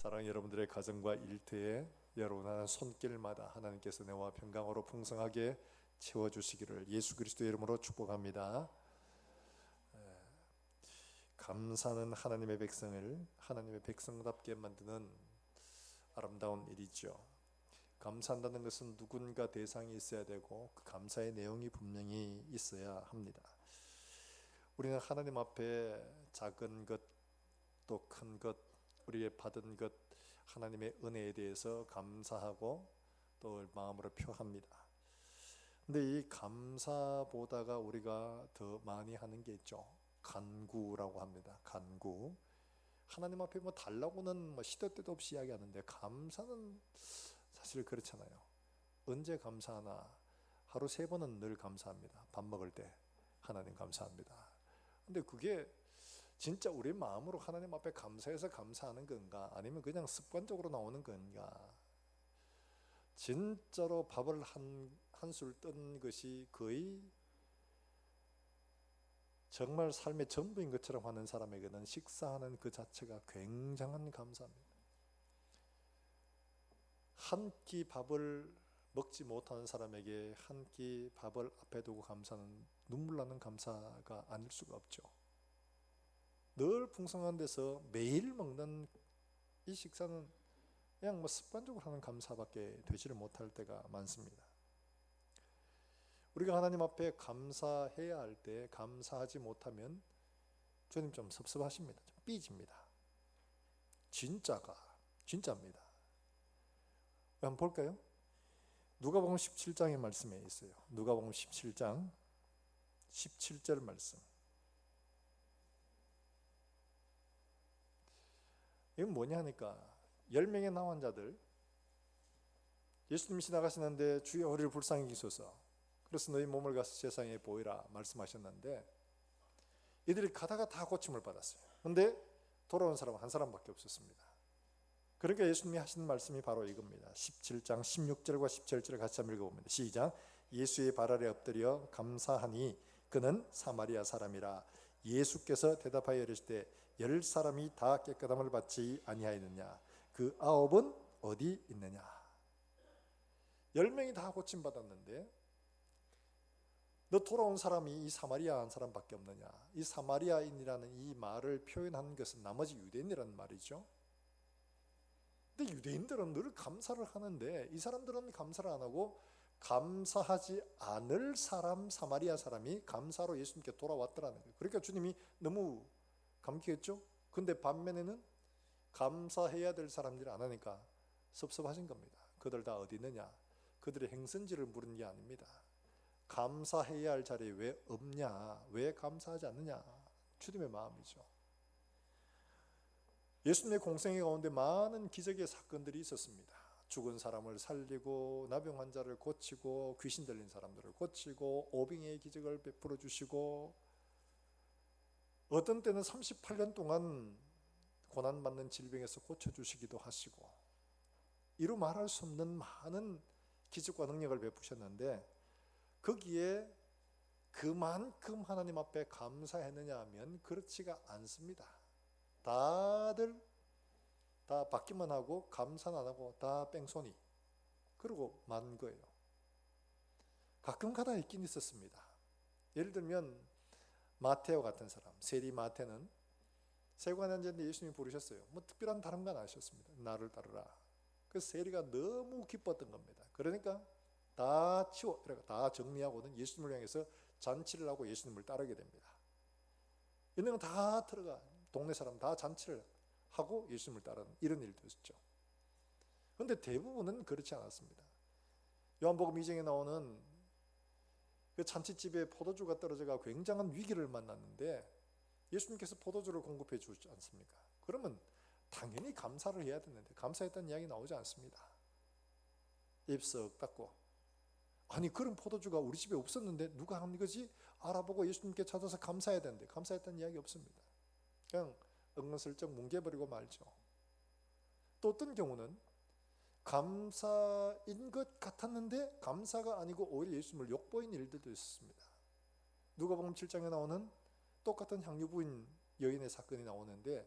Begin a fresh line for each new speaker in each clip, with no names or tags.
사랑하는 여러분들의 가정과 일터에 여러분 손길마다 하나님께서 내와 평강으로 풍성하게 채워주시기를 예수 그리스도의 이름으로 축복합니다. 감사는 하나님의 백성을 하나님의 백성답게 만드는 아름다운 일이죠. 감사한다는 것은 누군가 대상이 있어야 되고 그 감사의 내용이 분명히 있어야 합니다. 우리는 하나님 앞에 작은 것 또 큰 것, 우리의 받은 것, 하나님의 은혜에 대해서 감사하고 또 마음으로 표합니다. 근데 이 감사보다가 우리가 더 많이 하는 게 있죠. 간구라고 합니다. 간구. 하나님 앞에 뭐 달라고는 시도 때도 없이 이야기하는데 감사는 사실 그렇잖아요. 언제 감사하나? 하루 3번은 늘 감사합니다. 밥 먹을 때 하나님 감사합니다. 근데 그게 진짜 우리 마음으로 하나님 앞에 감사해서 감사하는 건가? 아니면 그냥 습관적으로 나오는 건가? 진짜로 밥을 한술 뜬 것이 거의 정말 삶의 전부인 것처럼 하는 사람에게는 식사하는 그 자체가 굉장한 감사입니다. 한 끼 밥을 먹지 못하는 사람에게 한 끼 밥을 앞에 두고 감사는 눈물 나는 감사가 아닐 수가 없죠. 늘 풍성한 데서 매일 먹는 이 식사는 그냥 습관적으로 하는 감사밖에 되지를 못할 때가 많습니다. 우리가 하나님 앞에 감사해야 할 때 감사하지 못하면 주님 좀 섭섭하십니다. 좀 삐집니다. 진짜입니다. 한번 볼까요? 누가복음 17장의 말씀에 있어요. 누가복음 17장 17절 말씀. 이건 뭐냐 하니까 10명의 나온 자들, 예수님이 지나가시는데 주의 허리를 불쌍히 여기소서, 그래서 너희 몸을 가서 세상에 보이라 말씀하셨는데 이들이 가다가 다 고침을 받았어요. 그런데 돌아온 사람은 한 사람밖에 없었습니다. 그러니까 예수님이 하신 말씀이 바로 이겁니다. 17장 16절과 17절을 같이 한번 읽어봅니다. 시작. 예수의 발 아래 엎드려 감사하니 그는 사마리아 사람이라. 예수께서 대답하여 이르시되 10사람이 다 깨끗함을 받지 아니하였느냐? 그 9은 어디 있느냐? 10명이 다 고침받았는데 너 돌아온 사람이 이 사마리아 한 사람밖에 없느냐? 이 사마리아인이라는 이 말을 표현한 것은 나머지 유대인이라는 말이죠. 근데 유대인들은 늘 감사를 하는데 이 사람들은 감사를 안 하고 감사하지 않을 사람, 사마리아 사람이 감사로 예수님께 돌아왔더라는 거예요. 그러니까 주님이 너무 감격했죠. 근데 반면에는 감사해야 될 사람들이 안 하니까 섭섭하신 겁니다. 그들 다 어디 있느냐? 그들의 행선지를 물은 게 아닙니다. 감사해야 할 자리에 왜 없냐? 왜 감사하지 않느냐? 주님의 마음이죠. 예수님의 공생애 가운데 많은 기적의 사건들이 있었습니다. 죽은 사람을 살리고 나병 환자를 고치고 귀신 들린 사람들을 고치고 오병이의 기적을 베풀어 주시고 어떤 때는 38년 동안 고난받는 질병에서 고쳐주시기도 하시고 이루 말할 수 없는 많은 기적과 능력을 베푸셨는데 거기에 그만큼 하나님 앞에 감사했느냐 하면 그렇지가 않습니다. 다들 다 받기만 하고 감사는 안 하고 다 뺑소니 그러고 만 거예요. 가끔 가다 있긴 있었습니다. 예를 들면 마테오 같은 사람, 세리 마테는 세관 앉았는데 예수님이 부르셨어요. 뭐 특별한 다른 건 아니셨습니다. 나를 따르라. 그 세리가 너무 기뻤던 겁니다. 그러니까 다 치워, 다 정리하고는 예수님을 향해서 잔치를 하고 예수님을 따르게 됩니다. 있는 건 다 들어가. 동네 사람 다 잔치를 하고 예수님을 따르는 이런 일도 있었죠. 그런데 대부분은 그렇지 않았습니다. 요한복음 2장에 나오는 그 잔치집에 포도주가 떨어져가 굉장한 위기를 만났는데 예수님께서 포도주를 공급해 주지 않습니까? 그러면 당연히 감사를 해야 되는데 감사했다는 이야기 나오지 않습니다. 입 썩 닫고 아니 그런 포도주가 우리 집에 없었는데 누가 한 거지? 알아보고 예수님께 찾아서 감사해야 되는데 감사했다는 이야기 없습니다. 그냥 은근슬쩍 뭉개버리고 말죠. 또 어떤 경우는 감사인 것 같았는데 감사가 아니고 오히려 예수님을 욕보인 일들도 있었습니다. 누가복음 7장에 나오는 똑같은 향유 부인 여인의 사건이 나오는데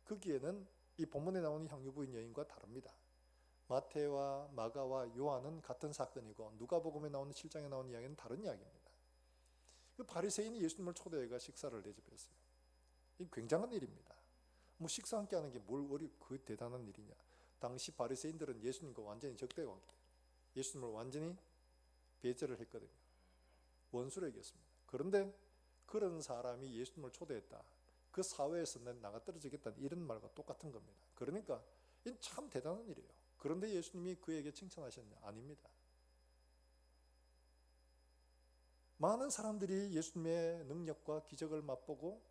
거기에는 이 본문에 나오는 향유 부인 여인과 다릅니다. 마태와 마가와 요한은 같은 사건이고 누가복음에 나오는 7장에 나오는 이야기는 다른 이야기입니다. 그 바리새인이 예수님을 초대해가 식사를 대접했어요. 이 굉장한 일입니다. 뭐 식사 함께 하는 게 뭘 그 대단한 일이냐. 당시 바리새인들은 예수님과 완전히 적대 관계, 예수님을 완전히 배제를 했거든요. 원수로 여겼습니다. 그런데 그런 사람이 예수님을 초대했다. 그 사회에서 난 나가 떨어지겠다는 이런 말과 똑같은 겁니다. 그러니까 이건 참 대단한 일이에요. 그런데 예수님이 그에게 칭찬하셨냐? 아닙니다. 많은 사람들이 예수님의 능력과 기적을 맛보고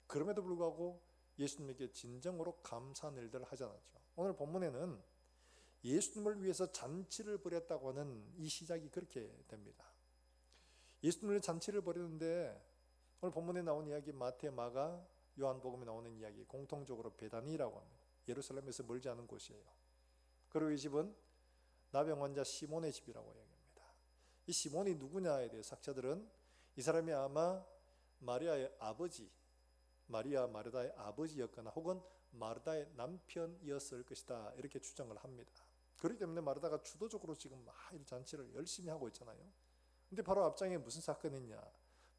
그럼에도 불구하고 예수님에게 진정으로 감사한 일들을 하지 않았죠. 오늘 본문에는 예수님을 위해서 잔치를 벌였다고 하는 이 시작이 그렇게 됩니다. 예수님을 잔치를 벌였는데 오늘 본문에 나온 이야기 마태, 마가, 요한복음에 나오는 이야기 공통적으로 베다니라고 합니다. 예루살렘에서 멀지 않은 곳이에요. 그리고 이 집은 나병 환자 시몬의 집이라고 이야기합니다. 이 시몬이 누구냐에 대해 학자들은 이 사람이 아마 마리아의 아버지, 마리아 마르다의 아버지였거나 혹은 마르다의 남편이었을 것이다 이렇게 추정을 합니다. 그렇기 때문에 마르다가 주도적으로 지금 이 잔치를 열심히 하고 있잖아요. 근데 바로 앞장에 무슨 사건이 있냐?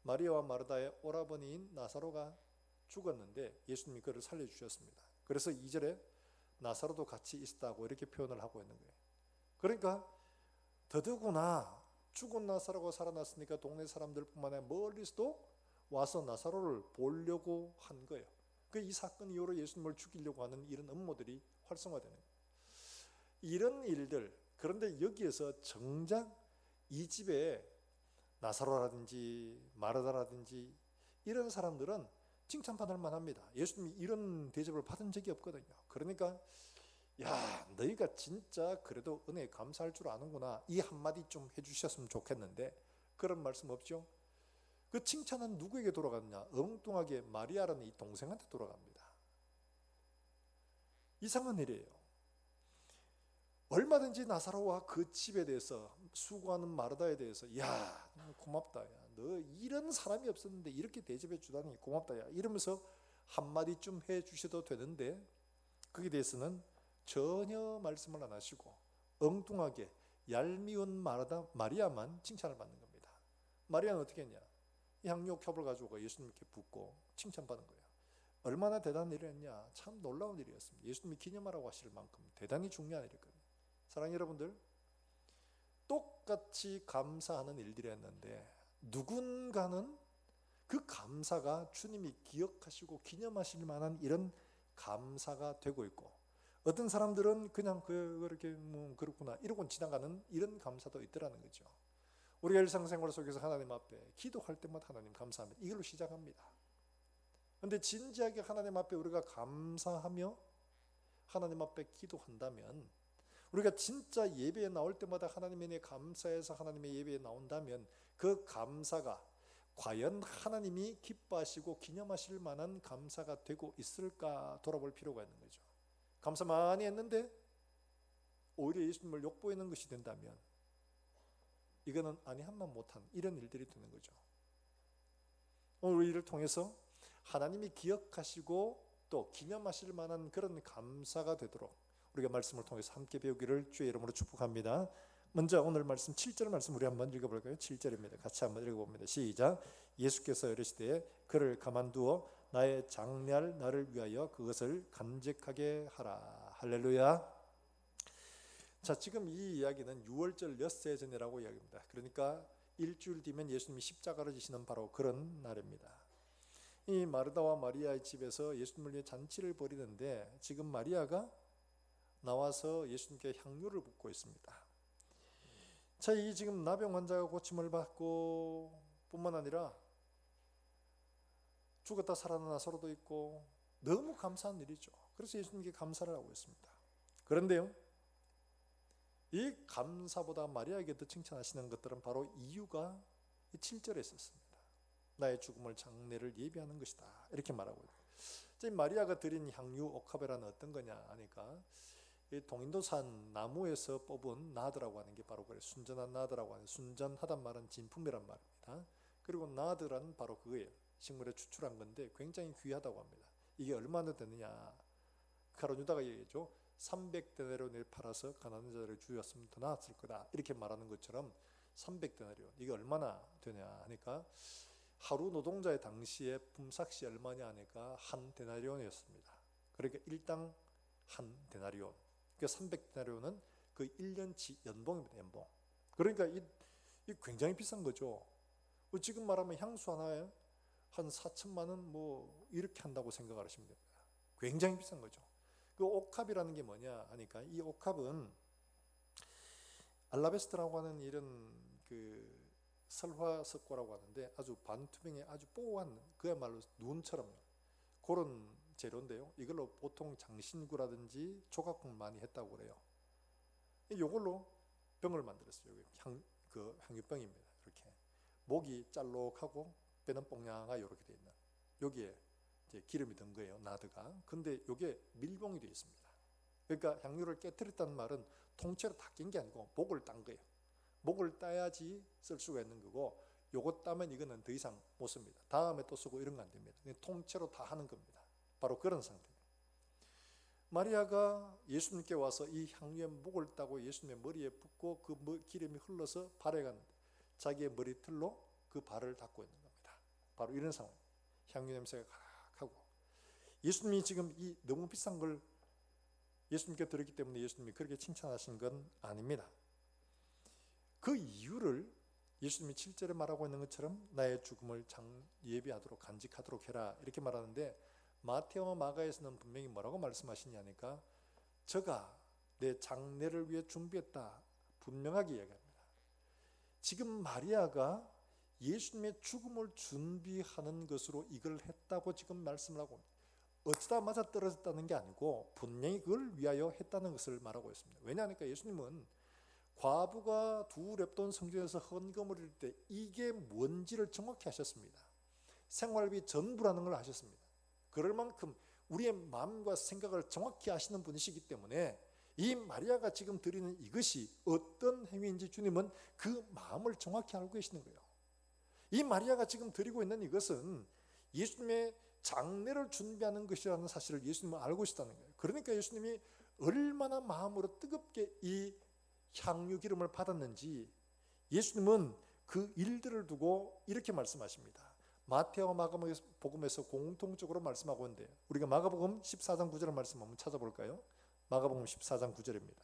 마리아와 마르다의 오라버니인 나사로가 죽었는데 예수님이 그를 살려주셨습니다. 그래서 2절에 나사로도 같이 있었다고 이렇게 표현을 하고 있는 거예요. 그러니까 더더구나 죽은 나사로가 살아났으니까 동네 사람들뿐만 아니라 멀리서도 와서 나사로를 보려고 한 거예요. 이 사건 이후로 예수님을 죽이려고 하는 이런 음모들이 활성화되는 거예요. 이런 일들, 그런데 여기에서 정작 이 집에 나사로라든지 마르다라든지 이런 사람들은 칭찬받을 만합니다. 예수님이 이런 대접을 받은 적이 없거든요. 그러니까 야, 너희가 진짜 그래도 은혜에 감사할 줄 아는구나, 이 한마디 좀 해주셨으면 좋겠는데 그런 말씀 없죠. 그 칭찬은 누구에게 돌아갔냐? 엉뚱하게 마리아라는 이 동생한테 돌아갑니다. 이상한 일이에요. 얼마든지 나사로와 그 집에 대해서 수고하는 마르다에 대해서 야, 고맙다, 야, 너 이런 사람이 없었는데 이렇게 대접해 주다니 고맙다, 야, 이러면서 한마디 좀 해주셔도 되는데 거기에 대해서는 전혀 말씀을 안 하시고 엉뚱하게 얄미운 마리아만 칭찬을 받는 겁니다. 마리아는 어떻게 했냐? 향유 컵을 가지고 예수님께 붓고 칭찬받은 거예요. 얼마나 대단한 일을 했냐? 참 놀라운 일이었습니다. 예수님이 기념하라고 하실 만큼 대단히 중요한 일이거든요. 사랑하는 여러분들, 똑같이 감사하는 일들이었는데 누군가는 그 감사가 주님이 기억하시고 기념하실 만한 이런 감사가 되고 있고, 어떤 사람들은 그냥 그렇게 그렇구나 이러고 지나가는 이런 감사도 있더라는 거죠. 우리가 일상생활 속에서 하나님 앞에 기도할 때마다 하나님 감사합니다, 이걸로 시작합니다. 그런데 진지하게 하나님 앞에 우리가 감사하며 하나님 앞에 기도한다면, 우리가 진짜 예배에 나올 때마다 하나님에 대해 감사해서 하나님의 예배에 나온다면 그 감사가 과연 하나님이 기뻐하시고 기념하실 만한 감사가 되고 있을까 돌아볼 필요가 있는 거죠. 감사 많이 했는데 오히려 예수님을 욕보이는 것이 된다면 이거는 아니 한만 못한 이런 일들이 되는 거죠. 오늘 이를 통해서 하나님이 기억하시고 또 기념하실 만한 그런 감사가 되도록 우리가 말씀을 통해서 함께 배우기를 주의 이름으로 축복합니다. 먼저 오늘 말씀 7절 말씀 우리 한번 읽어볼까요? 7절입니다. 같이 한번 읽어봅니다. 시작. 예수께서 이르시되 그를 가만두어 나의 장래할 나를 위하여 그것을 간직하게 하라. 할렐루야. 자, 지금 이 이야기는 유월절 엿새 전이라고 이야기합니다. 그러니까 일주일 뒤면 예수님이 십자가를 지시는 바로 그런 날입니다. 이 마르다와 마리아의 집에서 예수님을 위해 잔치를 벌이는데 지금 마리아가 나와서 예수님께 향유를 붓고 있습니다. 자, 이 지금 나병 환자가 고침을 받고 뿐만 아니라 죽었다 살아난 나사로도 있고 너무 감사한 일이죠. 그래서 예수님께 감사를 하고 있습니다. 그런데요, 이 감사보다 마리아에게 더 칭찬하시는 것들은 바로 이유가 7절에 있었습니다. 나의 죽음을 장래를 예비하는 것이다 이렇게 말하고 있어요. 마리아가 드린 향유 옥합이라는 어떤 거냐 하니까 이 동인도산 나무에서 뽑은 나드라고 하는 게 바로 그래요. 순전한 나드라고 하는, 순전하단 말은 진품이란 말입니다. 그리고 나드란 바로 그거예요. 식물에 추출한 건데 굉장히 귀하다고 합니다. 이게 얼마나 되느냐? 가룟 유다가 얘기했죠. 300데나리온을 팔아서 가난한 자를 주었으면 더 나았을 거다, 이렇게 말하는 것처럼 300데나리온, 이게 얼마나 되냐 하니까 하루 노동자의 당시에 품삯이 얼마냐 하니까 한 데나리온이었습니다. 그러니까 일당 한 데나리온, 그러니까 300데나리온은 그 1년치 연봉입니다. 연봉. 그러니까 이 굉장히 비싼 거죠. 지금 말하면 향수 하나에 한 4천만 원 뭐 이렇게 한다고 생각하시면 됩니다. 굉장히 비싼 거죠. 그 옥합이라는 게 뭐냐 하니까, 이 옥합은 알라베스트라고 하는 이런 그 설화석고라고 하는데 아주 반투명해, 아주 뽀얀, 그야말로 눈처럼 그런 재료인데요. 이걸로 보통 장신구라든지 조각공을 많이 했다고 그래요. 이걸로 병을 만들었어요. 향유병입니다. 이렇게 목이 짤록하고 배는 뽕냥하게 이렇게 돼 있는, 여기에 이제 기름이 든 거예요, 나드가. 근데 이게 밀봉이 되어 있습니다. 그러니까 향유를 깨뜨렸다는 말은 통째로 다 낀 게 아니고 목을 딴 거예요. 목을 따야지 쓸 수가 있는 거고, 요거 따면 이거는 더 이상 못 씁니다. 다음에 또 쓰고 이런 거 안 됩니다. 통째로 다 하는 겁니다. 바로 그런 상태입니다. 마리아가 예수님께 와서 이 향유의 목을 따고 예수님의 머리에 붓고 그 기름이 흘러서 발에 갔는데 자기의 머리털로 그 발을 닦고 있는 겁니다. 바로 이런 상황. 향유 냄새가 가득하고, 예수님이 지금 이 너무 비싼 걸 예수님께 드렸기 때문에 예수님이 그렇게 칭찬하신 건 아닙니다. 그 이유를 예수님이 7절에 말하고 있는 것처럼 나의 죽음을 예비하도록 간직하도록 해라, 이렇게 말하는데, 마태와 마가에서는 분명히 뭐라고 말씀하시냐니까, 저가 내 장례를 위해 준비했다, 분명하게 이야기합니다. 지금 마리아가 예수님의 죽음을 준비하는 것으로 이걸 했다고 지금 말씀을 하고, 어쩌다 맞아떨어졌다는 게 아니고 분명히 그걸 위하여 했다는 것을 말하고 있습니다. 왜냐하니까 예수님은 과부가 두 렙돈 성전에서 헌금을 드릴 때 이게 뭔지를 정확히 하셨습니다. 생활비 전부라는 걸 하셨습니다. 그럴 만큼 우리의 마음과 생각을 정확히 아시는 분이시기 때문에 이 마리아가 지금 드리는 이것이 어떤 행위인지 주님은 그 마음을 정확히 알고 계시는 거예요. 이 마리아가 지금 드리고 있는 이것은 예수님의 장례를 준비하는 것이라는 사실을 예수님은 알고 계시다는 거예요. 그러니까 예수님이 얼마나 마음으로 뜨겁게 이 향유 기름을 받았는지 예수님은 그 일들을 두고 이렇게 말씀하십니다. 마태와 마가복음에서 공통적으로 말씀하고 있는데, 우리가 마가복음 14장 9절의 말씀 한번 찾아볼까요? 마가복음 14장 9절입니다.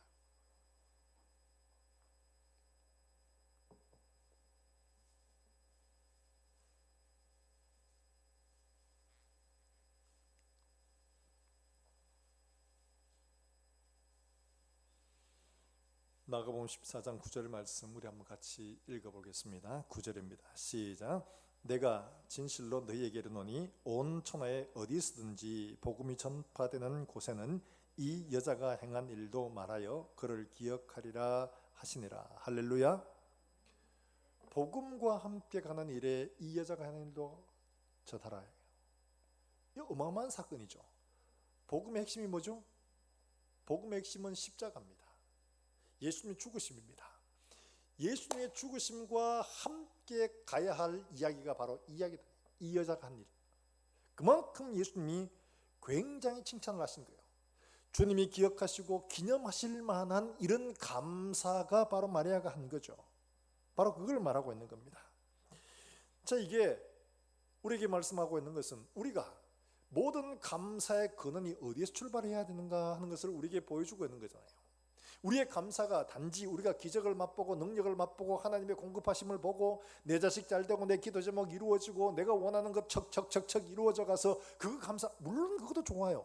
마가복음 14장 9절 말씀 우리 한번 같이 읽어보겠습니다. 9절입니다. 시작. 내가 진실로 너희에게 이르노니 온 천하에 어디서든지 복음이 전파되는 곳에는 이 여자가 행한 일도 말하여 그를 기억하리라 하시니라. 할렐루야. 복음과 함께 가는 일에 이 여자가 하는 일도 저다라. 이 어마어마한 사건이죠. 복음의 핵심이 뭐죠? 복음의 핵심은 십자가입니다. 예수님의 죽으심입니다. 예수님의 죽으심과 함께 가야 할 이야기가 바로 이 이야기다. 이 여자가 한 일. 그만큼 예수님이 굉장히 칭찬을 하신 거예요. 주님이 기억하시고 기념하실 만한 이런 감사가 바로 마리아가 한 거죠. 바로 그걸 말하고 있는 겁니다. 자, 이게 우리에게 말씀하고 있는 것은 우리가 모든 감사의 근원이 어디에서 출발해야 되는가 하는 것을 우리에게 보여주고 있는 거잖아요. 우리의 감사가 단지 우리가 기적을 맛보고 능력을 맛보고 하나님의 공급하심을 보고 내 자식 잘되고 내 기도 제목 이루어지고 내가 원하는 것 척척척척 이루어져 가서 그거 감사, 물론 그것도 좋아요.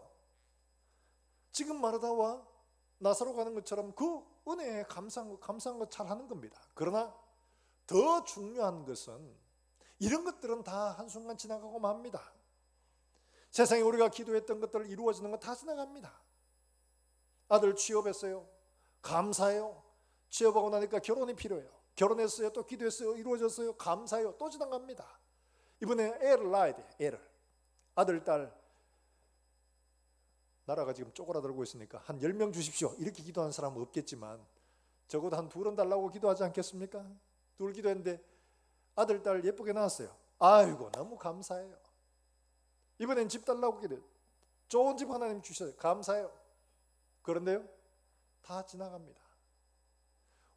지금 마르다와 나사로 가는 것처럼 그 은혜에 감사한 것 잘하는 겁니다. 그러나 더 중요한 것은 이런 것들은 다 한순간 지나가고 맙니다. 세상에 우리가 기도했던 것들 이루어지는 건 다 지나갑니다. 아들 취업했어요. 감사해요. 취업하고 나니까 결혼이 필요해요. 결혼했어요. 또 기도했어요. 이루어졌어요. 감사해요. 또 지나갑니다. 이번에 애를 낳아야 돼. 애를. 아들, 딸. 나라가 지금 쪼그라들고 있으니까 한 10명 주십시오. 이렇게 기도하는 사람은 없겠지만 적어도 한 2은 달라고 기도하지 않겠습니까? 2 기도했는데 아들, 딸 예쁘게 낳았어요. 아이고 너무 감사해요. 이번엔 집 달라고 기도해요. 좋은 집 하나님 주셔요. 감사해요. 그런데요, 다 지나갑니다.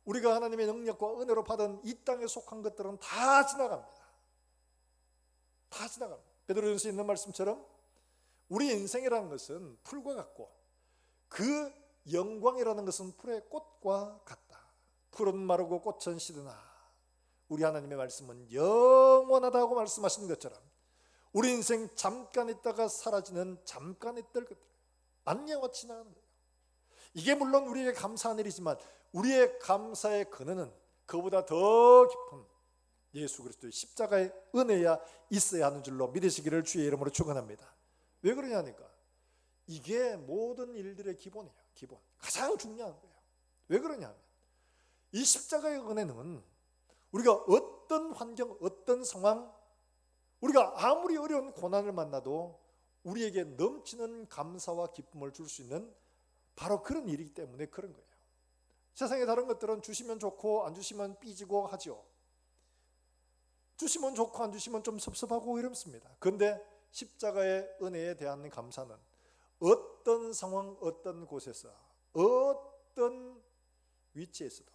우리가 하나님의 능력과 은혜로 받은 이 땅에 속한 것들은 다 지나갑니다. 다 지나갑니다. 베드로전서에 있는 말씀처럼 우리 인생이라는 것은 풀과 같고 그 영광이라는 것은 풀의 꽃과 같다. 풀은 마르고 꽃은 시드나 우리 하나님의 말씀은 영원하다고 말씀하신 것처럼 우리 인생 잠깐 있다가 사라지는 잠깐 있을 것들 안녕하고 지나가는 거예요. 이게 물론 우리에게 감사한 일이지만 우리의 감사의 근원은 그보다 더 깊은 예수 그리스도의 십자가의 은혜야 있어야 하는 줄로 믿으시기를 주의 이름으로 축원합니다. 왜 그러냐니까 이게 모든 일들의 기본이에요. 기본. 가장 중요한 거예요. 왜 그러냐면 이 십자가의 은혜는 우리가 어떤 환경, 어떤 상황, 우리가 아무리 어려운 고난을 만나도 우리에게 넘치는 감사와 기쁨을 줄 수 있는 바로 그런 일이기 때문에 그런 거예요. 세상의 다른 것들은 주시면 좋고 안 주시면 삐지고 하죠. 주시면 좋고 안 주시면 좀 섭섭하고 이렇습니다. 그런데 십자가의 은혜에 대한 감사는 어떤 상황, 어떤 곳에서, 어떤 위치에서도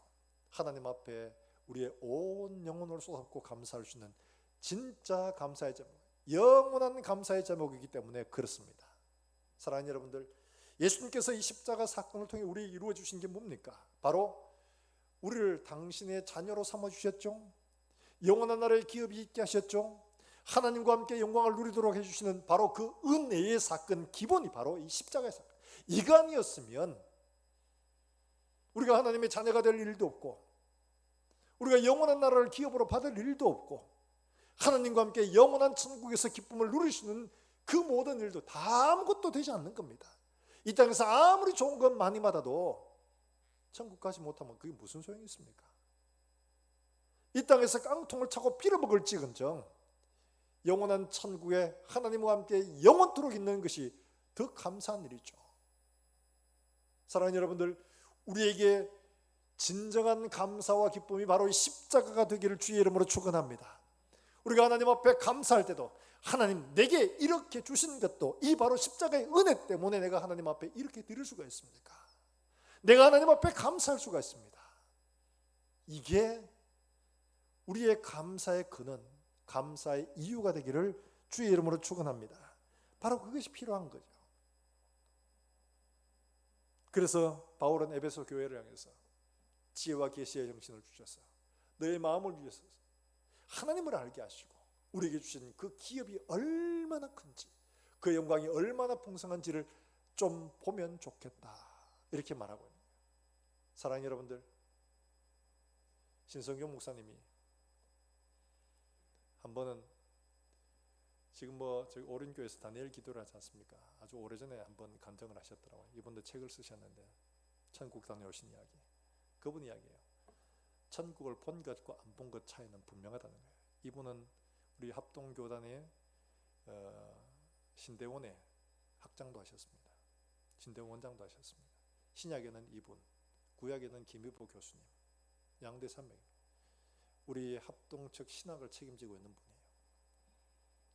하나님 앞에 우리의 온 영혼을 쏟아붓고 감사할 수 있는 진짜 감사의 제목, 영원한 감사의 제목이기 때문에 그렇습니다. 사랑하는 여러분들, 예수님께서 이 십자가 사건을 통해 우리에게 이루어 주신 게 뭡니까? 바로 우리를 당신의 자녀로 삼아주셨죠. 영원한 나라의 기업이 있게 하셨죠. 하나님과 함께 영광을 누리도록 해주시는 바로 그 은혜의 사건, 기본이 바로 이 십자가의 사건. 이거 아니었으면 우리가 하나님의 자녀가 될 일도 없고 우리가 영원한 나라를 기업으로 받을 일도 없고 하나님과 함께 영원한 천국에서 기쁨을 누리시는 그 모든 일도 다 아무것도 되지 않는 겁니다. 이 땅에서 아무리 좋은 것 많이 받아도 천국 가지 못하면 그게 무슨 소용이 있습니까? 이 땅에서 깡통을 차고 빌어먹을지언정 영원한 천국에 하나님과 함께 영원토록 있는 것이 더 감사한 일이죠. 사랑하는 여러분들, 우리에게 진정한 감사와 기쁨이 바로 이 십자가가 되기를 주의 이름으로 축원합니다. 우리가 하나님 앞에 감사할 때도 하나님 내게 이렇게 주신 것도 이 바로 십자가의 은혜 때문에 내가 하나님 앞에 이렇게 드릴 수가 있습니까? 내가 하나님 앞에 감사할 수가 있습니다. 이게 우리의 감사의 근원, 감사의 이유가 되기를 주의 이름으로 축원합니다. 바로 그것이 필요한 거죠. 그래서 바울은 에베소 교회를 향해서 지혜와 계시의 정신을 주셔서 너의 마음을 위해서 하나님을 알게 하시고 우리에게 주신 그 기업이 얼마나 큰지 그 영광이 얼마나 풍성한지를 좀 보면 좋겠다 이렇게 말하고 있는 거예요. 사랑하는 여러분들, 신성경 목사님이 한 번은 지금 저기 오륜교에서 다니엘 기도를 하지 않습니까? 아주 오래전에 한번 간증을 하셨더라고요. 이분도 책을 쓰셨는데 천국 다녀오신 이야기, 그분 이야기예요. 천국을 본 것과 안 본 것 차이는 분명하다는 거예요. 이분은 우리 합동교단의 신대원의 학장도 하셨습니다. 신대원 원장도 하셨습니다. 신약에는 이분, 구약에는 김일보 교수님, 양대 산맥 우리 합동 측 신학을 책임지고 있는 분이에요.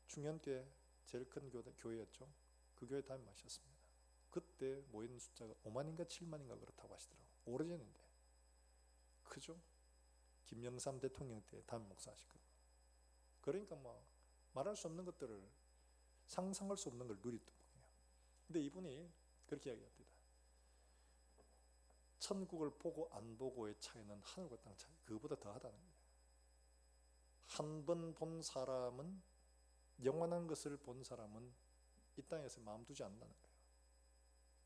중년교회 제일 큰 교회였죠. 그 교회 담임하셨습니다. 그때 모인 숫자가 5만인가 7만인가 그렇다고 하시더라고요. 오래전인데 크죠? 김영삼 대통령 때 담임 목사 하시거든요. 그러니까 말할 수 없는 것들을, 상상할 수 없는 걸 누리던 분이에요. 근데 이분이 그렇게 이야기합니다. 천국을 보고 안 보고의 차이는 하늘과 땅 차이, 그거보다 더하다는 거예요. 한 번 본 사람은, 영원한 것을 본 사람은 이 땅에서 마음 두지 않는다는 거예요.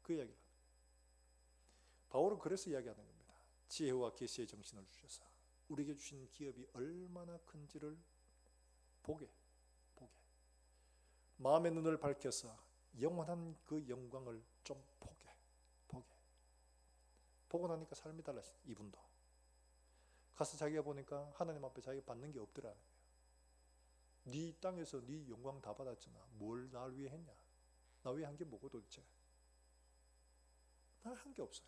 그 이야기를 하는 거예요. 바울은 그래서 이야기하는 겁니다. 지혜와 계시의 정신을 주셔서 우리에게 주신 기업이 얼마나 큰지를 보게 마음의 눈을 밝혀서 영원한 그 영광을 좀 보게 보고 나니까 삶이 달라졌어요. 이분도 가서 자기가 보니까 하나님 앞에 자기가 받는 게 없더라는 거예요. 네 땅에서 네 영광 다 받았잖아. 뭘 날 위해 했냐? 나 위해 한 게 뭐고 도대체? 나 한 게 없어요.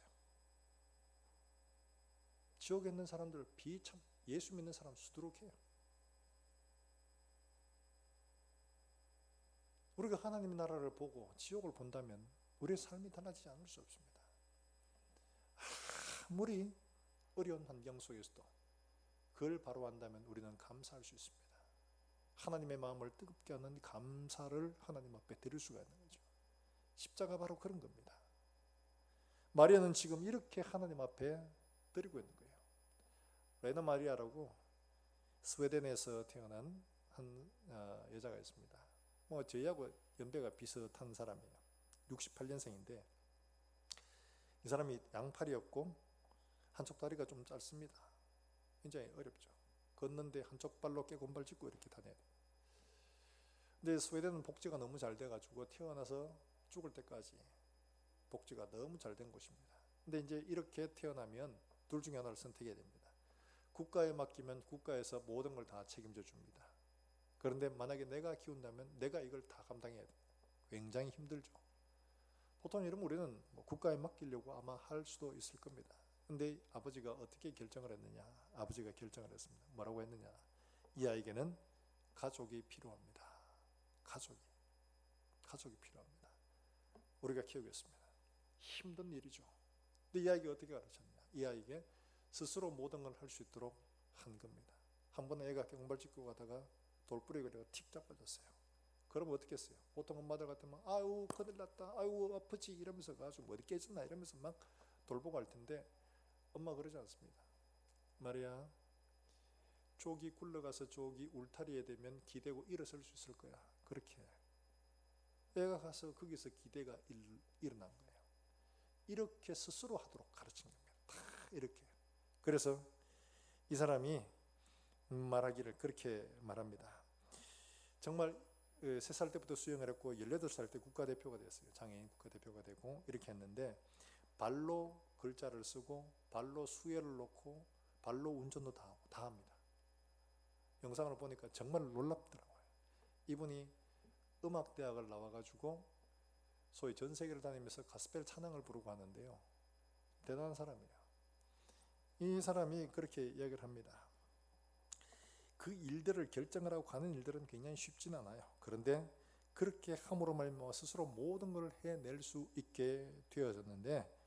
지옥에 있는 사람들 비참, 예수 믿는 사람 수두룩해요. 우리가 하나님의 나라를 보고 지옥을 본다면 우리의 삶이 달라지지 않을 수 없습니다. 아무리 어려운 환경 속에서도 그걸 바로 한다면 우리는 감사할 수 있습니다. 하나님의 마음을 뜨겁게 하는 감사를 하나님 앞에 드릴 수가 있는 거죠. 십자가 바로 그런 겁니다. 마리아는 지금 이렇게 하나님 앞에 드리고 있는 거예요. 레나 마리아라고 스웨덴에서 태어난 한 여자가 있습니다. 저희하고 연배가 비슷한 사람이에요. 68년생인데 이 사람이 양팔이었고 한쪽 다리가 좀 짧습니다. 굉장히 어렵죠. 걷는데 한쪽 발로 깨곰발 짚고 이렇게 다녀야 돼요. 근데 스웨덴은 복지가 너무 잘 돼가지고 태어나서 죽을 때까지 복지가 너무 잘 된 곳입니다. 근데 이제 이렇게 태어나면 둘 중에 하나를 선택해야 됩니다. 국가에 맡기면 국가에서 모든 걸 다 책임져 줍니다. 그런데 만약에 내가 키운다면 내가 이걸 다 감당해야 됩니다. 굉장히 힘들죠. 보통 이러면 우리는 국가에 맡기려고 아마 할 수도 있을 겁니다. 근데 아버지가 어떻게 결정을 했느냐? 아버지가 결정을 했습니다. 뭐라고 했느냐? 이 아이에게는 가족이 필요합니다. 가족이 필요합니다. 우리가 키우겠습니다. 힘든 일이죠. 근데 이 아이가 어떻게 가르쳤느냐? 이 아이에게 스스로 모든 걸 할 수 있도록 한 겁니다. 한 번은 애가 경발 짚고 가다가 돌부리 그래가 틱 잡아졌어요. 그러면 어떻게 했어요? 보통 엄마들 같으면 아유 큰일 났다, 아유 아프지 이러면서 가지고 뭐 어디 깨졌나 이러면서 막 돌보고 할 텐데 엄마 그러지 않습니다. 마리아, 쪽이 굴러가서 쪽이 울타리에 대면 기대고 일어설 수 있을 거야. 그렇게 애가 가서 거기서 기대가 일어난 거예요. 이렇게 스스로 하도록 가르친 겁니다. 다 이렇게. 그래서 이 사람이 말하기를 그렇게 말합니다. 정말 3살 때부터 수영을 했고 18살 때 국가대표가 됐어요. 장애인 국가대표가 되고 이렇게 했는데 발로 글자를 쓰고 발로 수혜를 놓고 발로 운전도 다 하고 다 합니다. 영상을 보니까 정말 놀랍더라고요. 이분이 음악대학을 나와가지고 소위 전 세계를 다니면서 가스펠 찬양을 부르고 하는데요. 대단한 사람이에요. 이 사람이 그렇게 이야기를 합니다. 그 일들을 결정을 하고 가는 일들은 굉장히 쉽진 않아요. 그런데 그렇게 함으로 말미암아 스스로 모든 걸 해낼 수 있게 되어졌는데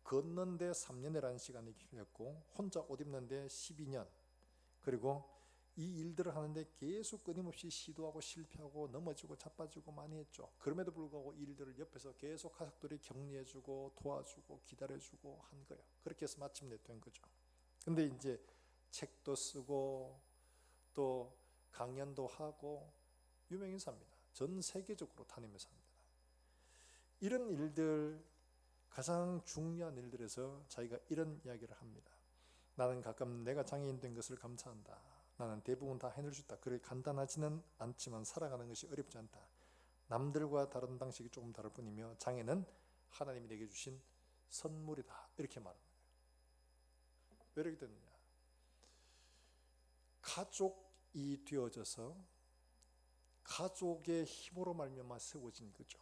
걷는데 3년이라는 시간이 길었고 혼자 옷 입는데 12년 그리고 이 일들을 하는데 계속 끊임없이 시도하고 실패하고 넘어지고 자빠지고 많이 했죠. 그럼에도 불구하고 이 일들을 옆에서 계속 가족들이 격려해주고 도와주고 기다려주고 한 거예요. 그렇게 해서 마침내 된 거죠. 근데 이제 책도 쓰고 또 강연도 하고 유명인사입니다. 전 세계적으로 다니면서 합니다. 이런 일들 가장 중요한 일들에서 자기가 이런 이야기를 합니다. 나는 가끔 내가 장애인 된 것을 감사한다. 나는 대부분 다 해낼 수 있다. 그래 간단하지는 않지만 살아가는 것이 어렵지 않다. 남들과 다른 방식이 조금 다를 뿐이며 장애는 하나님이 내게 주신 선물이다. 이렇게 말합니다. 왜 이렇게 됐느냐? 가족이 되어져서 가족의 힘으로 말미암아 세워진 거죠.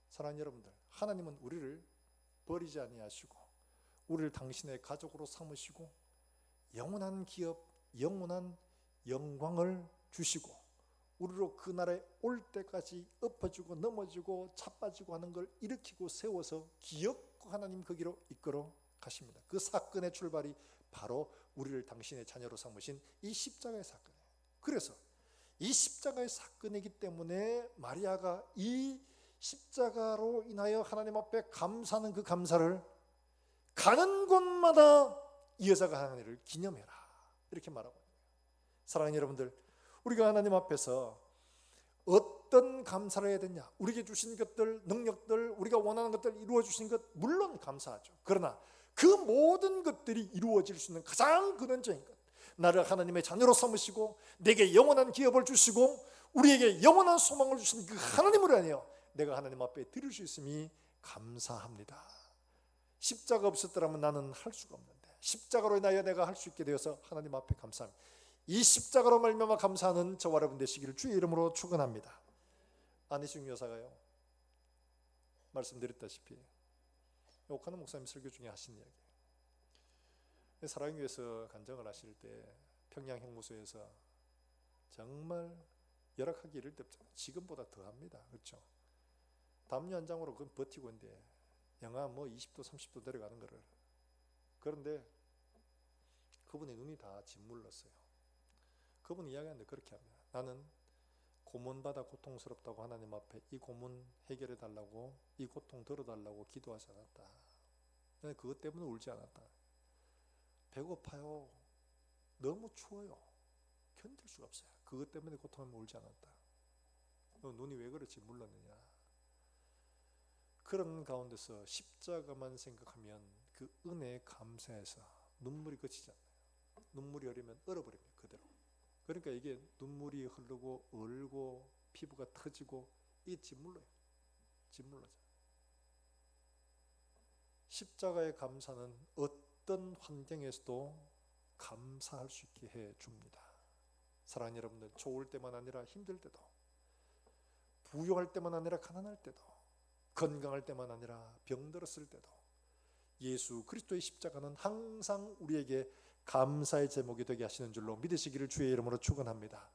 사랑하는 여러분들, 하나님은 우리를 버리지 아니하시고 우리를 당신의 가족으로 삼으시고 영원한 기업, 영원한 영광을 주시고 우리로 그 날에 올 때까지 엎어지고 넘어지고 자빠지고 하는 걸 일으키고 세워서 기업과 하나님 거기로 이끌어 가십니다. 그 사건의 출발이 바로 우리를 당신의 자녀로 삼으신 이 십자가의 사건이에요. 그래서 이 십자가의 사건이기 때문에 마리아가 이 십자가로 인하여 하나님 앞에 감사하는 그 감사를 가는 곳마다 이 여자가 하는 일을 기념해라 이렇게 말하고 있는 거예요. 사랑하는 여러분들, 우리가 하나님 앞에서 어떤 감사를 해야 되냐? 우리에게 주신 것들, 능력들, 우리가 원하는 것들 이루어 주신 것 물론 감사하죠. 그러나 그 모든 것들이 이루어질 수 있는 가장 근원적인 것, 나를 하나님의 자녀로 삼으시고 내게 영원한 기업을 주시고 우리에게 영원한 소망을 주신 그 하나님을 아니요 내가 하나님 앞에 드릴 수 있음이 감사합니다. 십자가 없었더라면 나는 할 수가 없는데 십자가로 인하여 내가 할 수 있게 되어서 하나님 앞에 감사합니다. 이 십자가로 말미암아 감사하는 저와 여러분 되시기를 주의 이름으로 축원합니다. 안희숙 여사가요 말씀드렸다시피 오카노 목사님 설교 중에 하신 이야기, 사랑교회에서 간증을 하실 때 평양 형무소에서 정말 열악하기 이를 데 없잖아요. 지금보다 더합니다. 그렇죠? 담요 한 장으로 그건 버티고 있는데 영하 뭐 20도 30도 내려가는 거를. 그런데 그분의 눈이 다 짓물렀어요. 그분이 이야기하는데 그렇게 합니다. 나는 고문받아 고통스럽다고 하나님 앞에 이 고문 해결해 달라고, 이 고통 덜어달라고 기도하지 않았다. 나는 그것 때문에 울지 않았다. 배고파요. 너무 추워요. 견딜 수가 없어요. 그것 때문에 고통하면 울지 않았다. 너 눈이 왜 그렇지 물렀느냐. 그런 가운데서 십자가만 생각하면 그 은혜에 감사해서 눈물이 그치지 않아요. 눈물이 흐르면 얼어버립니다. 그대로. 그러니까 이게 눈물이 흐르고 얼고 피부가 터지고 이게 짓물러요. 짓물러져. 십자가의 감사는 어떤 환경에서도 감사할 수 있게 해줍니다. 사랑하는 여러분들, 좋을 때만 아니라 힘들 때도, 부유할 때만 아니라 가난할 때도, 건강할 때만 아니라 병들었을 때도 예수 그리스도의 십자가는 항상 우리에게 감사의 제목이 되게 하시는 줄로 믿으시기를 주의 이름으로 축원합니다.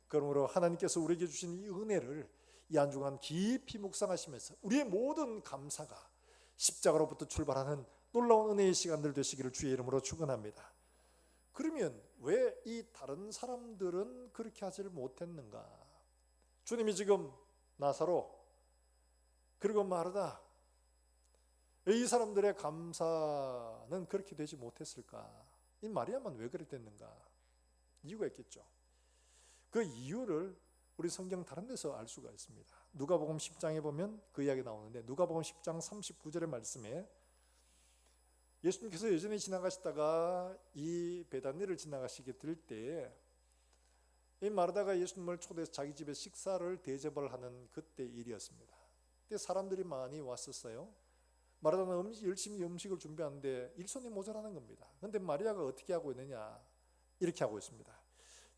그러므로 하나님께서 우리에게 주신 이 은혜를 이 한 주간 깊이 묵상하시면서 우리의 모든 감사가 십자가로부터 출발하는 놀라운 은혜의 시간들 되시기를 주의 이름으로 축원합니다. 그러면 왜 이 다른 사람들은 그렇게 하지를 못했는가? 주님이 지금 나사로 그리고 마르다, 이 사람들의 감사는 그렇게 되지 못했을까? 이 마리아만 왜 그랬겠는가? 이유가 있겠죠. 그 이유를 우리 성경 다른 데서 알 수가 있습니다. 누가복음 10장에 보면 그 이야기 나오는데, 누가복음 10장 39절의 말씀에 예수님께서 여전히 지나가시다가 이 베다니를 지나가시게 될 때 이 마르다가 예수님을 초대해서 자기 집에 식사를 대접을 하는 그때 일이었습니다. 그때 사람들이 많이 왔었어요. 마르다는 열심히 음식을 준비하는데 일손이 모자라는 겁니다. 그런데 마리아가 어떻게 하고 있느냐? 이렇게 하고 있습니다.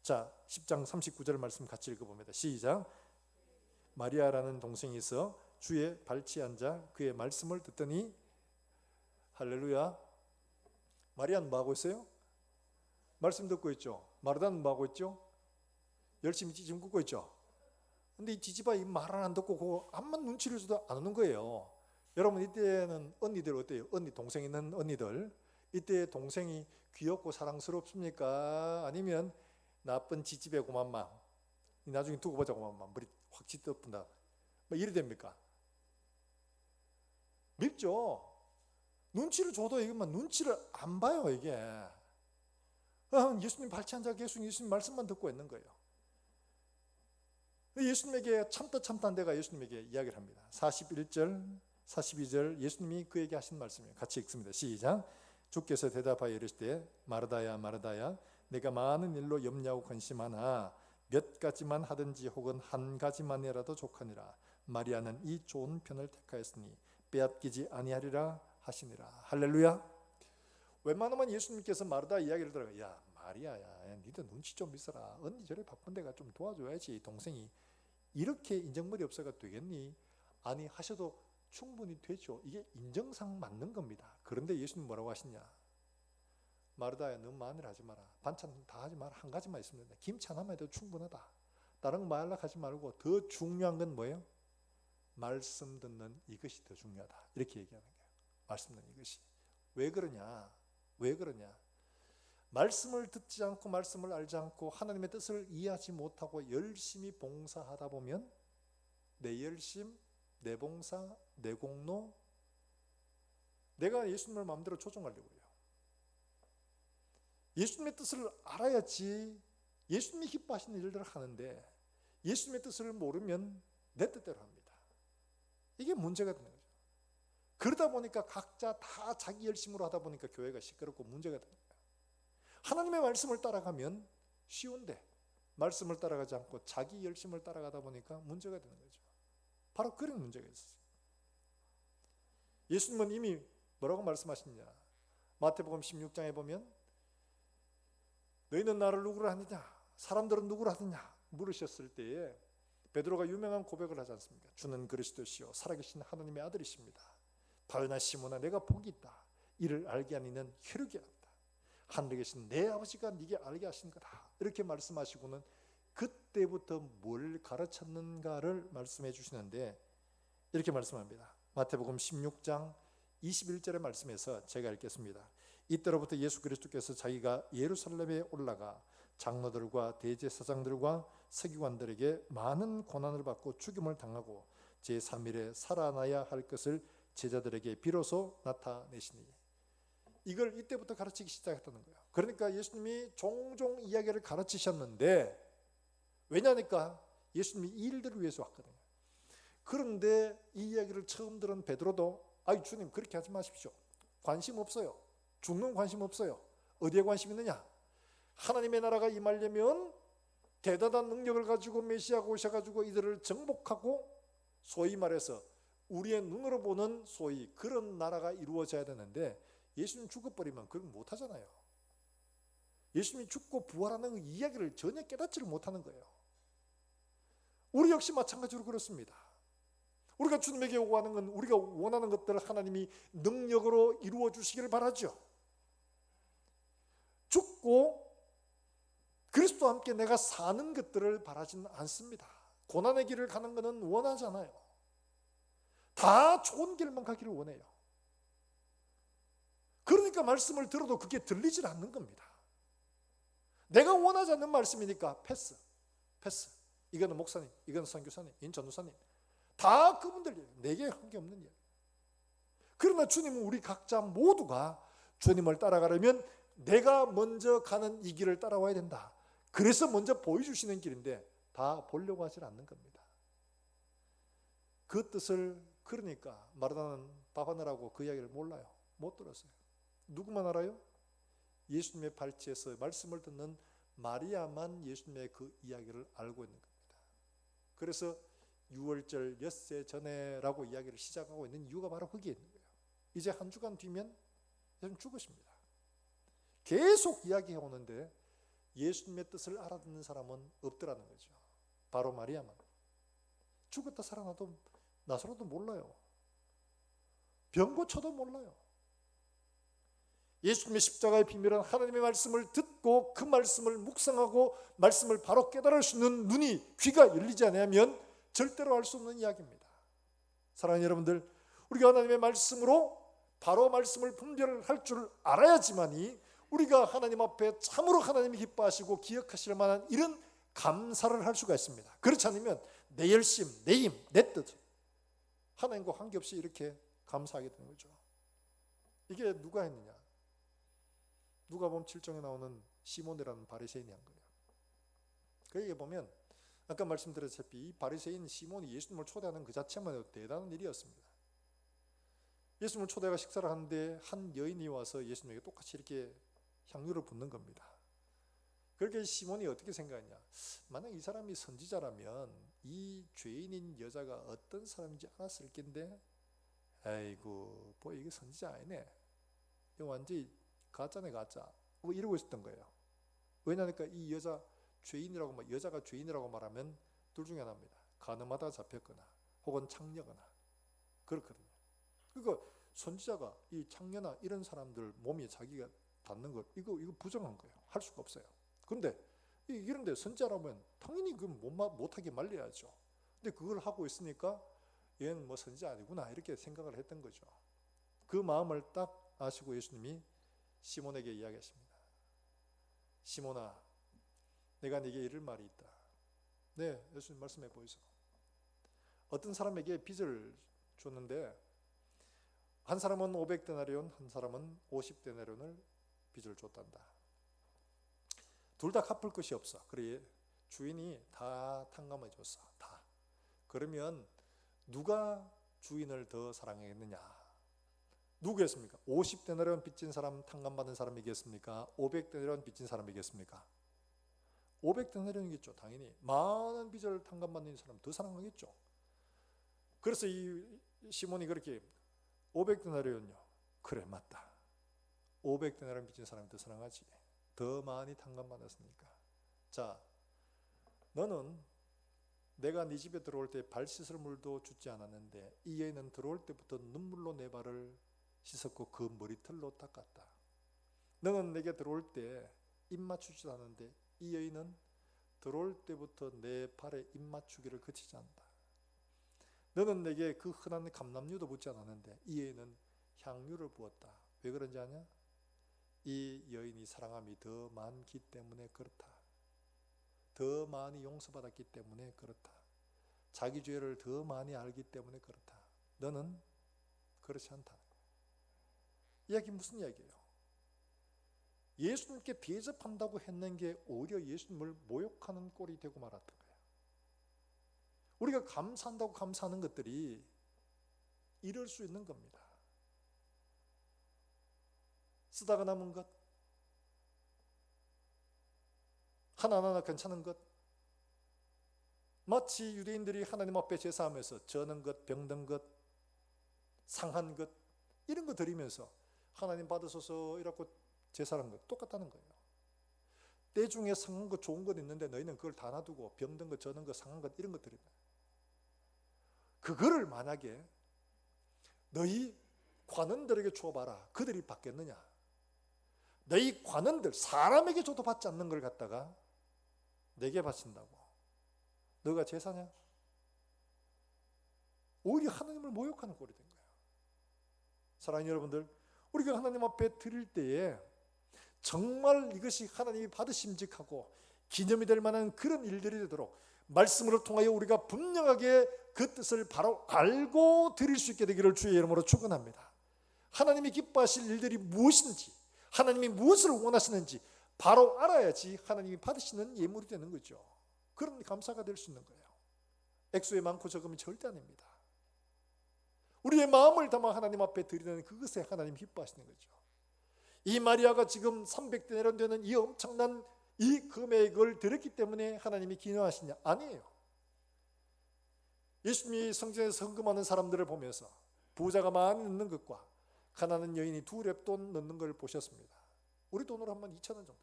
자, 10장 39절 말씀 같이 읽어봅니다. 시작. 마리아라는 동생이 있어 주의 발치에 앉아 그의 말씀을 듣더니, 할렐루야. 마리아는 뭐 하고 있어요? 말씀 듣고 있죠. 마르다는 뭐 하고 있죠? 열심히 찌짐 굽고 있죠. 근데 이 지지바 이 말을 안 듣고 그거 암만 눈치를 줘도 안 오는 거예요. 여러분, 이때는 언니들 어때요? 언니, 동생 있는 언니들, 이때 동생이 귀엽고 사랑스럽습니까? 아니면 나쁜 지지배 고만망, 나중에 두고 보자 고만망, 머리 확 찢어뿐다, 뭐 이래 됩니까? 밉죠. 눈치를 줘도 이것만 눈치를 안 봐요. 이게 예수님 발치 앉아 계속 예수님 말씀만 듣고 있는 거예요. 예수님에게 참다 데가 예수님에게 이야기를 합니다. 41절 42절 예수님이 그에게 하신 말씀이에요. 같이 읽습니다. 시작. 주께서 대답하여 이르시되, 마르다야 마르다야, 내가 많은 일로 염려하고 근심하나 몇 가지만 하든지 혹은 한 가지만이라도 족하니라. 마리아는 이 좋은 편을 택하였으니 빼앗기지 아니하리라 하시니라. 할렐루야. 웬만하면 예수님께서 마르다 이야기를 들어가, 야 마리아야, 니도 눈치 좀 있어라. 언니 저래 바쁜 데가 좀 도와줘야지. 동생이 이렇게 인정머리 없어가 되겠니? 아니 하셔도 충분히 되죠. 이게 인정상 맞는 겁니다. 그런데 예수님 뭐라고 하시냐? 마르다야, 너 마늘 하지 마라. 반찬 다 하지 마라. 한 가지만 있으면 된다. 김치 하나만 해도 충분하다. 다른 거 말라 하지 말고 더 중요한 건 뭐예요? 말씀 듣는 이것이 더 중요하다. 이렇게 얘기하는 거예요. 말씀 듣는 이것이. 왜 그러냐? 왜 그러냐? 말씀을 듣지 않고 말씀을 알지 않고 하나님의 뜻을 이해하지 못하고 열심히 봉사하다 보면 내 열심, 내 봉사, 내 공로, 내가 예수님을 마음대로 조종하려고 해요. 예수님의 뜻을 알아야지 예수님이 기뻐하시는 일들을 하는데, 예수님의 뜻을 모르면 내 뜻대로 합니다. 이게 문제가 되는 거죠. 그러다 보니까 각자 다 자기 열심으로 하다 보니까 교회가 시끄럽고 문제가 되는 거예요. 하나님의 말씀을 따라가면 쉬운데 말씀을 따라가지 않고 자기 열심을 따라가다 보니까 문제가 되는 거죠. 바로 그런 문제가 있었어요. 예수님은 이미 뭐라고 말씀하시느냐? 마태복음 16장에 보면 너희는 나를 누구로 하느냐? 사람들은 누구로 하느냐? 물으셨을 때에 베드로가 유명한 고백을 하지 않습니까? 주는 그리스도시요 살아계신 하나님의 아들이십니다. 바요나 시몬아, 내가 복이 있다. 이를 알게 하는 이는 혈육이 아니다. 하늘에 계신 내 아버지가 네게 알게 하신 거다. 이렇게 말씀하시고는 그때부터 뭘 가르쳤는가를 말씀해 주시는데 이렇게 말씀합니다. 마태복음 16장 21절의 말씀에서 제가 읽겠습니다. 이때로부터 예수 그리스도께서 자기가 예루살렘에 올라가 장로들과 대제사장들과 서기관들에게 많은 고난을 받고 죽임을 당하고 제3일에 살아나야 할 것을 제자들에게 비로소 나타내시니, 이걸 이때부터 가르치기 시작했다는 거예요. 그러니까 예수님이 종종 이야기를 가르치셨는데, 왜냐니까 예수님이 이 일들을 위해서 왔거든요. 그런데 이 이야기를 처음 들은 베드로도 아이 주님 그렇게 하지 마십시오. 관심 없어요. 죽는 관심 없어요. 어디에 관심 있느냐? 하나님의 나라가 임하려면 대단한 능력을 가지고 메시아가 오셔가지고 이들을 정복하고 소위 말해서 우리의 눈으로 보는 소위 그런 나라가 이루어져야 되는데, 예수님 죽어버리면 그걸 못하잖아요. 예수님이 죽고 부활하는 이야기를 전혀 깨닫지를 못하는 거예요. 우리 역시 마찬가지로 그렇습니다. 우리가 주님에게 요구하는 건, 우리가 원하는 것들을 하나님이 능력으로 이루어 주시기를 바라죠. 죽고 그리스도와 함께 내가 사는 것들을 바라지는 않습니다. 고난의 길을 가는 것은 원하잖아요. 다 좋은 길만 가기를 원해요. 그러니까 말씀을 들어도 그게 들리질 않는 겁니다. 내가 원하지 않는 말씀이니까 패스. 이거는 목사님, 이거는 선교사님, 이건 전도사님, 다 그분들 내게 한 게 없는 일. 그러나 주님은 우리 각자 모두가 주님을 따라가려면 내가 먼저 가는 이 길을 따라와야 된다. 그래서 먼저 보여주시는 길인데 다 보려고 하질 않는 겁니다. 그 뜻을, 그러니까 마르다는 밥하느라고 그 이야기를 몰라요. 못 들었어요. 누구만 알아요? 예수님의 발치에서 말씀을 듣는 마리아만 예수님의 그 이야기를 알고 있는 겁니다. 그래서 6월절 엿새 전에라고 이야기를 시작하고 있는 이유가 바로 거기에 있는 거예요. 이제 한 주간 뒤면 예수님 죽으십니다. 계속 이야기해 오는데 예수님의 뜻을 알아듣는 사람은 없더라는 거죠. 바로 마리아만. 죽었다 살아나도 나서로도 몰라요. 병 고쳐도 몰라요. 예수님의 십자가의 비밀은 하나님의 말씀을 듣고 그 말씀을 묵상하고 말씀을 바로 깨달을 수 있는 눈이, 귀가 열리지 않으면 절대로 알 수 없는 이야기입니다. 사랑하는 여러분들, 우리가 하나님의 말씀으로 바로 말씀을 분별할 줄 알아야지만이 우리가 하나님 앞에 참으로 하나님이 기뻐하시고 기억하실 만한 이런 감사를 할 수가 있습니다. 그렇지 않으면 내 열심, 내 힘, 내 뜻, 하나님과 관계없이 이렇게 감사하게 되는 거죠. 이게 누가 했느냐? 누가복음 7장에 나오는 시몬이라는 바리새인이 한 거예요. 그에게 보면 아까 말씀드렸다시피 이 바리새인 시몬이 예수님을 초대하는 그 자체만 해도 대단한 일이었습니다. 예수님을 초대가 식사를 하는데 한 여인이 와서 예수님에게 똑같이 이렇게 향유를 붓는 겁니다. 그렇게 시몬이 어떻게 생각했냐? 만약 이 사람이 선지자라면 이 죄인인 여자가 어떤 사람인지 알았을 텐데, 아이고 뭐 이게 선지자 아니네, 이거 완전히 가짜네 가짜, 뭐 이러고 있었던 거예요. 왜냐니까 이 여자 죄인이라고, 여자가 죄인이라고 말하면 둘 중에 하나입니다. 간음하다가 잡혔거나 혹은 창녀거나 그렇거든요. 그러니까 선지자가 이 창녀나 이런 사람들 몸에 자기가 닿는 것, 이거 부정한 거예요. 할 수가 없어요. 그런데 이런데 선지자라면 당연히 그 못하게 말려야죠. 근데 그걸 하고 있으니까 얘는 뭐 선지자 아니구나 이렇게 생각을 했던 거죠. 그 마음을 딱 아시고 예수님이 시몬에게 이야기했습니다. 시몬아, 내가 네게 이를 말이 있다. 네, 예수님 말씀해 보이소. 어떤 사람에게 빚을 줬는데 한 사람은 500데나리온, 한 사람은 50데나리온을 빚을 줬단다. 둘 다 갚을 것이 없어. 그래 주인이 다 탕감해 줬어. 다. 그러면 누가 주인을 더 사랑했느냐? 누구였습니까? 50데나리온 빚진 사람 탕감받은 사람이겠습니까? 500데나리온 빚진 사람이겠습니까? 500데나리온이겠죠. 당연히 많은 빚을 탕감받는 사람 더 사랑하겠죠. 그래서 이 시몬이 그렇게 500데나리온요. 그래 맞다. 500데나리온 빚진 사람이 더 사랑하지. 더 많이 탕감받았으니까. 자, 너는 내가 네 집에 들어올 때 발 씻을 물도 주지 않았는데 이 여인은 들어올 때부터 눈물로 내 발을 씻었고 그 머리털로 닦았다. 너는 내게 들어올 때 입 맞추지도 않았는데 이 여인은 들어올 때부터 내 발에 입맞추기를 그치지 않는다. 너는 내게 그 흔한 감람유도 붓지 않았는데 이에는 향유를 부었다. 왜 그런지 아냐? 이 여인이 사랑함이 더 많기 때문에 그렇다. 더 많이 용서받았기 때문에 그렇다. 자기 죄를 더 많이 알기 때문에 그렇다. 너는 그렇지 않다. 이야기 무슨 이야기예요? 예수님께 대접한다고 했는 게 오히려 예수님을 모욕하는 꼴이 되고 말았던 거예요. 우리가 감사한다고 감사하는 것들이 이럴 수 있는 겁니다. 쓰다가 남은 것, 하나하나 괜찮은 것, 마치 유대인들이 하나님 앞에 제사하면서 저는 것, 병든 것, 상한 것 이런 거 드리면서 하나님 받으소서 이라고 제사하는 것 똑같다는 거예요. 때 중에 상한 것 좋은 것 있는데 너희는 그걸 다 놔두고 병든 것, 저는 것, 상한 것 이런 것 드린다. 그거를 만약에 너희 관원들에게 줘봐라. 그들이 받겠느냐? 너희 관원들 사람에게 줘도 받지 않는 걸 갖다가 내게 바친다고 너가 제사냐? 오히려 하나님을 모욕하는 꼴이 된 거예요. 사랑하는 여러분들, 우리가 하나님 앞에 드릴 때에 정말 이것이 하나님이 받으심직하고 기념이 될 만한 그런 일들이 되도록 말씀으로 통하여 우리가 분명하게 그 뜻을 바로 알고 드릴 수 있게 되기를 주의 이름으로 축원합니다. 하나님이 기뻐하실 일들이 무엇인지, 하나님이 무엇을 원하시는지 바로 알아야지 하나님이 받으시는 예물이 되는 거죠. 그런 감사가 될 수 있는 거예요. 액수의 많고 적음이 절대 아닙니다. 우리의 마음을 담아 하나님 앞에 드리는 그것에 하나님 기뻐하시는 거죠. 이 마리아가 지금 300데나리온 되는 이 엄청난 이 금액을 드렸기 때문에 하나님이 기뻐하시냐? 아니에요. 예수님이 성전에서 헌금하는 사람들을 보면서 부자가 많이 넣는 것과 가난한 여인이 2렙돈 넣는 걸 보셨습니다. 우리 돈으로 한 2,000원 정도.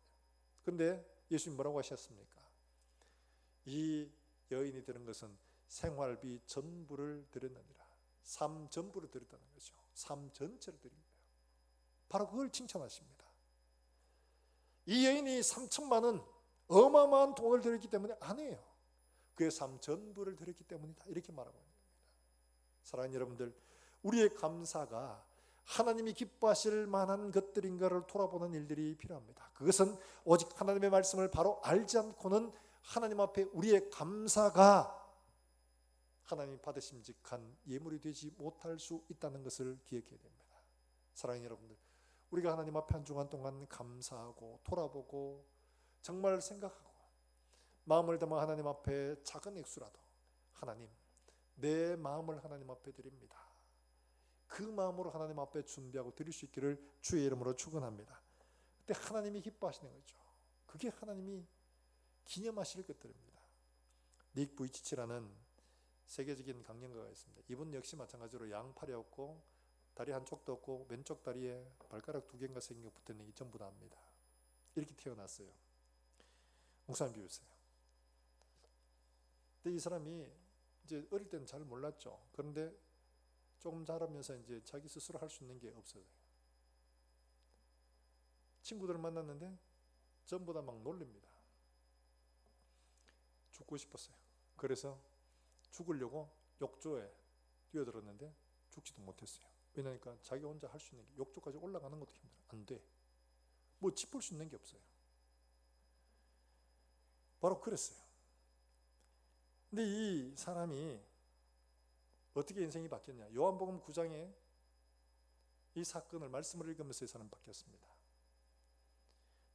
근데 예수님 뭐라고 하셨습니까? 이 여인이 드는 것은 생활비 전부를 드렸느니라. 삶 전부를 드렸다는 거죠. 삶 전체를 드린 거예요. 바로 그걸 칭찬하십니다. 이 여인이 3천만 원 어마어마한 돈을 드렸기 때문에 아니에요. 그의 삶 전부를 드렸기 때문이다. 이렇게 말하고 있는 겁니다. 사랑하는 여러분들, 우리의 감사가 하나님이 기뻐하실 만한 것들인가를 돌아보는 일들이 필요합니다. 그것은 오직 하나님의 말씀을 바로 알지 않고는 하나님 앞에 우리의 감사가 하나님이 받으심직한 예물이 되지 못할 수 있다는 것을 기억해야 됩니다. 사랑하는 여러분들, 우리가 하나님 앞에 한 주간 동안 감사하고 돌아보고 정말 생각하고 마음을 담아 하나님 앞에 작은 액수라도 하나님, 내 마음을 하나님 앞에 드립니다. 그 마음으로 하나님 앞에 준비하고 드릴 수 있기를 주의 이름으로 축원합니다. 그때 하나님이 기뻐하시는 거죠. 그게 하나님이 기념하실 것들입니다. 닉 부이치치라는 세계적인 강연가가 있습니다. 이분 역시 마찬가지로 양팔이 없고 다리 한쪽도 없고 왼쪽 다리에 발가락 2개인가 3개가 붙어있는 게 전부 다입니다. 이렇게 태어났어요. 목사님 비우세요. 근데 이 사람이 이제 어릴 때는 잘 몰랐죠. 그런데 조금 자라면서 이제 자기 스스로 할 수 있는 게 없어요. 친구들을 만났는데 전부 다 막 놀립니다. 죽고 싶었어요. 그래서 죽으려고 욕조에 뛰어들었는데 죽지도 못했어요. 왜냐니까 자기 혼자 할 수 있는 게 욕조까지 올라가는 것도 힘들어. 안 돼. 뭐 짚을 수 있는 게 없어요. 바로 그랬어요. 근데 이 사람이 어떻게 인생이 바뀌었냐? 요한복음 9장에 이 사건을 말씀을 읽으면서 이 사람은 바뀌었습니다.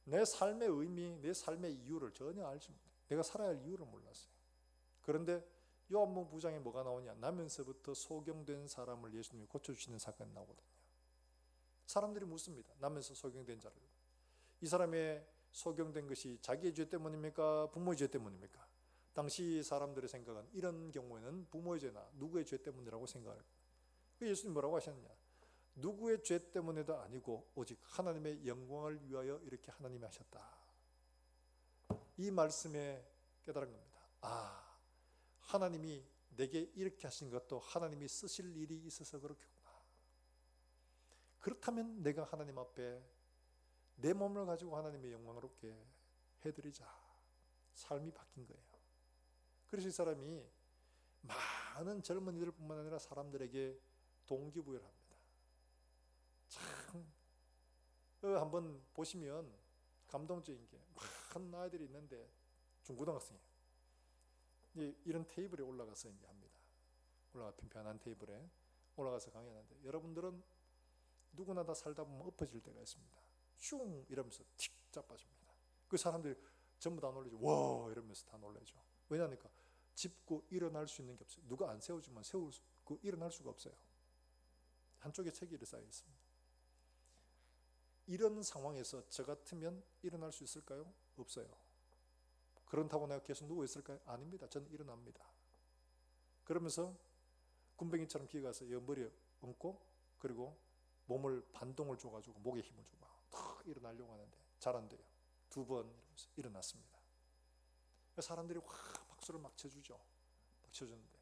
내 삶의 의미, 내 삶의 이유를 전혀 알지 못해요. 내가 살아야 할 이유를 몰랐어요. 그런데 요한복음 9장에 뭐가 나오냐? 나면서부터 소경된 사람을 예수님이 고쳐주시는 사건이 나오거든요. 사람들이 묻습니다. 나면서 소경된 자를. 이 사람의 소경된 것이 자기의 죄 때문입니까? 부모의 죄 때문입니까? 당시 사람들의 생각은 이런 경우에는 부모의 죄나 누구의 죄 때문이라고 생각을 해요. 예수님 뭐라고 하셨느냐? 누구의 죄 때문에도 아니고 오직 하나님의 영광을 위하여 이렇게 하나님이 하셨다. 이 말씀에 깨달은 겁니다. 아, 하나님이 내게 이렇게 하신 것도 하나님이 쓰실 일이 있어서 그렇겠구나. 그렇다면 내가 하나님 앞에 내 몸을 가지고 하나님의 영광을 얻게 해드리자. 삶이 바뀐 거예요. 그래서 이 사람이 많은 젊은이들뿐만 아니라 사람들에게 동기부여를 합니다. 참 한번 보시면 감동적인 게 많은 아이들이 있는데 중고등학생이에요. 이런 테이블에 올라가서 이제 합니다. 평평한 테이블에 올라가서 강의하는데, 여러분들은 누구나 다 살다 보면 엎어질 때가 있습니다. 슝 이러면서 틱 자빠집니다. 그 사람들이 전부 다 놀라죠. 와 이러면서 다 놀라죠. 왜냐니까 짚고 일어날 수 있는 게 없어요. 누가 안 세워주면 일어날 수가 없어요. 한쪽에 체기를 쌓여 있습니다. 이런 상황에서 저 같으면 일어날 수 있을까요? 없어요. 그렇다고 내가 계속 누워 있을까요? 아닙니다. 저는 일어납니다. 그러면서 군뱅이처럼 기어가서 머리에 얹고, 그리고 몸을 반동을 줘가지고 목에 힘을 주고 탁 일어나려고 하는데 잘 안 돼요. 2번 이러면서 일어났습니다. 사람들이 확 박수를 막 쳐주죠. 막 쳐주는데,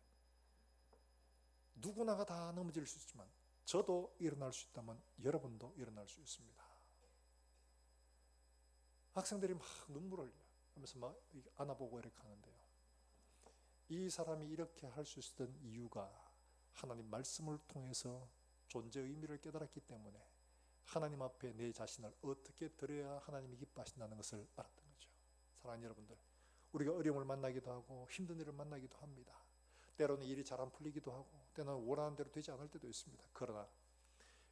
누구나가 다 넘어질 수 있지만 저도 일어날 수 있다면 여러분도 일어날 수 있습니다. 학생들이 막 눈물을 흘려하면서 막 안아보고 이렇게 하는데요, 이 사람이 이렇게 할 수 있었던 이유가 하나님 말씀을 통해서 존재의 의미를 깨달았기 때문에 하나님 앞에 내 자신을 어떻게 드려야 하나님이 기뻐하신다는 것을 알았던 거죠. 사랑하는 여러분들, 우리가 어려움을 만나기도 하고 힘든 일을 만나기도 합니다. 때로는 일이 잘 안 풀리기도 하고, 때로는 원하는 대로 되지 않을 때도 있습니다. 그러나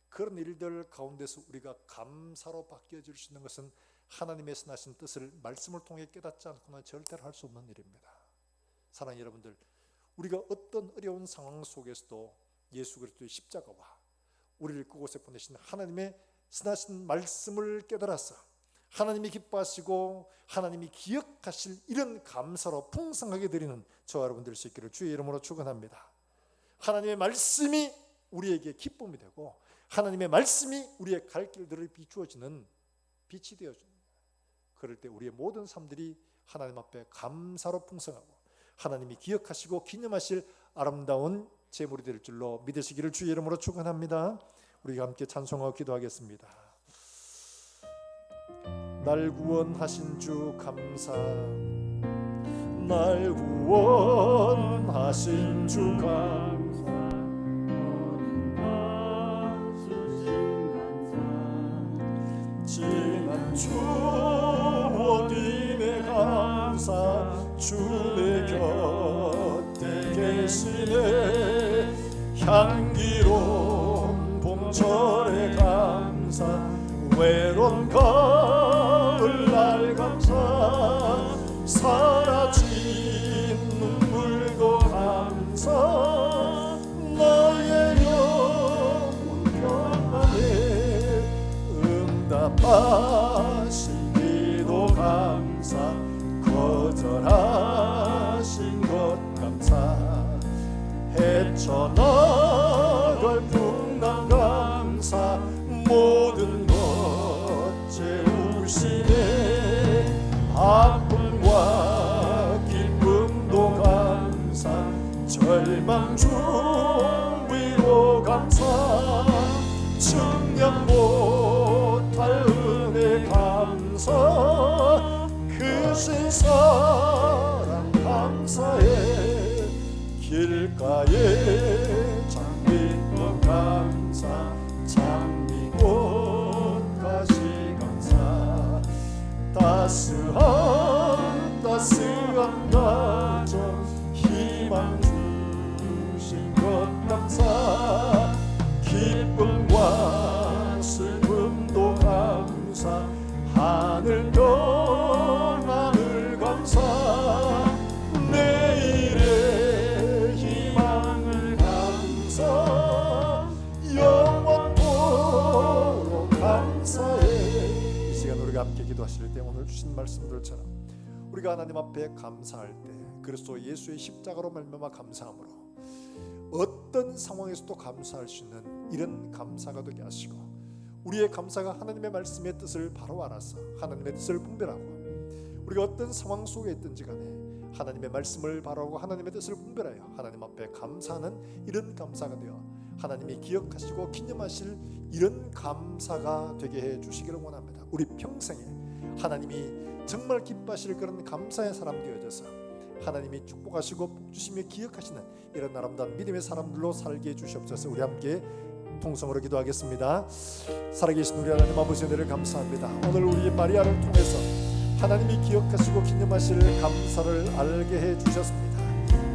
그런 일들 가운데서 우리가 감사로 바뀌어질 수 있는 것은 하나님의 선하신 뜻을 말씀을 통해 깨닫지 않고는 절대로 할 수 없는 일입니다. 사랑하는 여러분들, 우리가 어떤 어려운 상황 속에서도 예수 그리스도의 십자가와 우리를 그곳에 보내신 하나님의 선하신 말씀을 깨달아서 하나님이 기뻐하시고 하나님이 기억하실 이런 감사로 풍성하게 드리는 저와 여러분들 수 있기를 주의 이름으로 축원합니다. 하나님의 말씀이 우리에게 기쁨이 되고 하나님의 말씀이 우리의 갈 길들을 비추어지는 빛이 되어줍니다. 그럴 때 우리의 모든 삶들이 하나님 앞에 감사로 풍성하고 하나님이 기억하시고 기념하실 아름다운 제물이 될 줄로 믿으시기를 주의 이름으로 축원합니다. 우리가 함께 찬송하고 기도하겠습니다. 날 구원하신 주 감사, 날 구원하신 주 감사, 지난 추억임에 감사, 주 내 곁에 계시네, 향기로운 봄철에 감사, 외로운 가을날 감사, 사라진 눈물도 감사, 나의 영혼 평안에 응답하신 기도 감사, 거절하신 것 감사, 헤쳐나갈 풍랑 감사, 모든 것 채우시네, 아픔과 기쁨도 감사, 절망 중 위로 감사, 측량 못할 은혜 감사, 크신 사랑 감사해, 길가에 장미꽃 감사, 장미꽃 가시 감사, 따스한 가정 희망 주신 것 감사, 기쁨과 슬픔도 감사, 하늘 평안을 감사, 내일의 희망을 감사, 영원토록 감사해. 이 시간 우리가 함께 기도하실 때 오늘 주신 말씀들처럼 우리가 하나님 앞에 감사할 때 그리스도 예수의 십자가로 말미암아 감사함으로 어떤 상황에서도 감사할 수 있는 이런 감사가 되게 하시고, 우리의 감사가 하나님의 말씀의 뜻을 바로 알아서 하나님의 뜻을 분별하고, 우리가 어떤 상황 속에 있든지 간에 하나님의 말씀을 바라고 하나님의 뜻을 분별하여 하나님 앞에 감사하는 이런 감사가 되어 하나님이 기억하시고 기념하실 이런 감사가 되게 해 주시기를 원합니다. 우리 평생에 하나님이 정말 기뻐하실 그런 감사의 사람 되어져서 하나님이 축복하시고 복주시며 기억하시는 이런 아름다운 믿음의 사람들로 살게 해주시옵소서. 우리 함께 통성으로 기도하겠습니다. 살아계신 우리 하나님 아버지, 은혜를 감사합니다. 오늘 우리 마리아를 통해서 하나님이 기억하시고 기념하실 감사를 알게 해주셨습니다.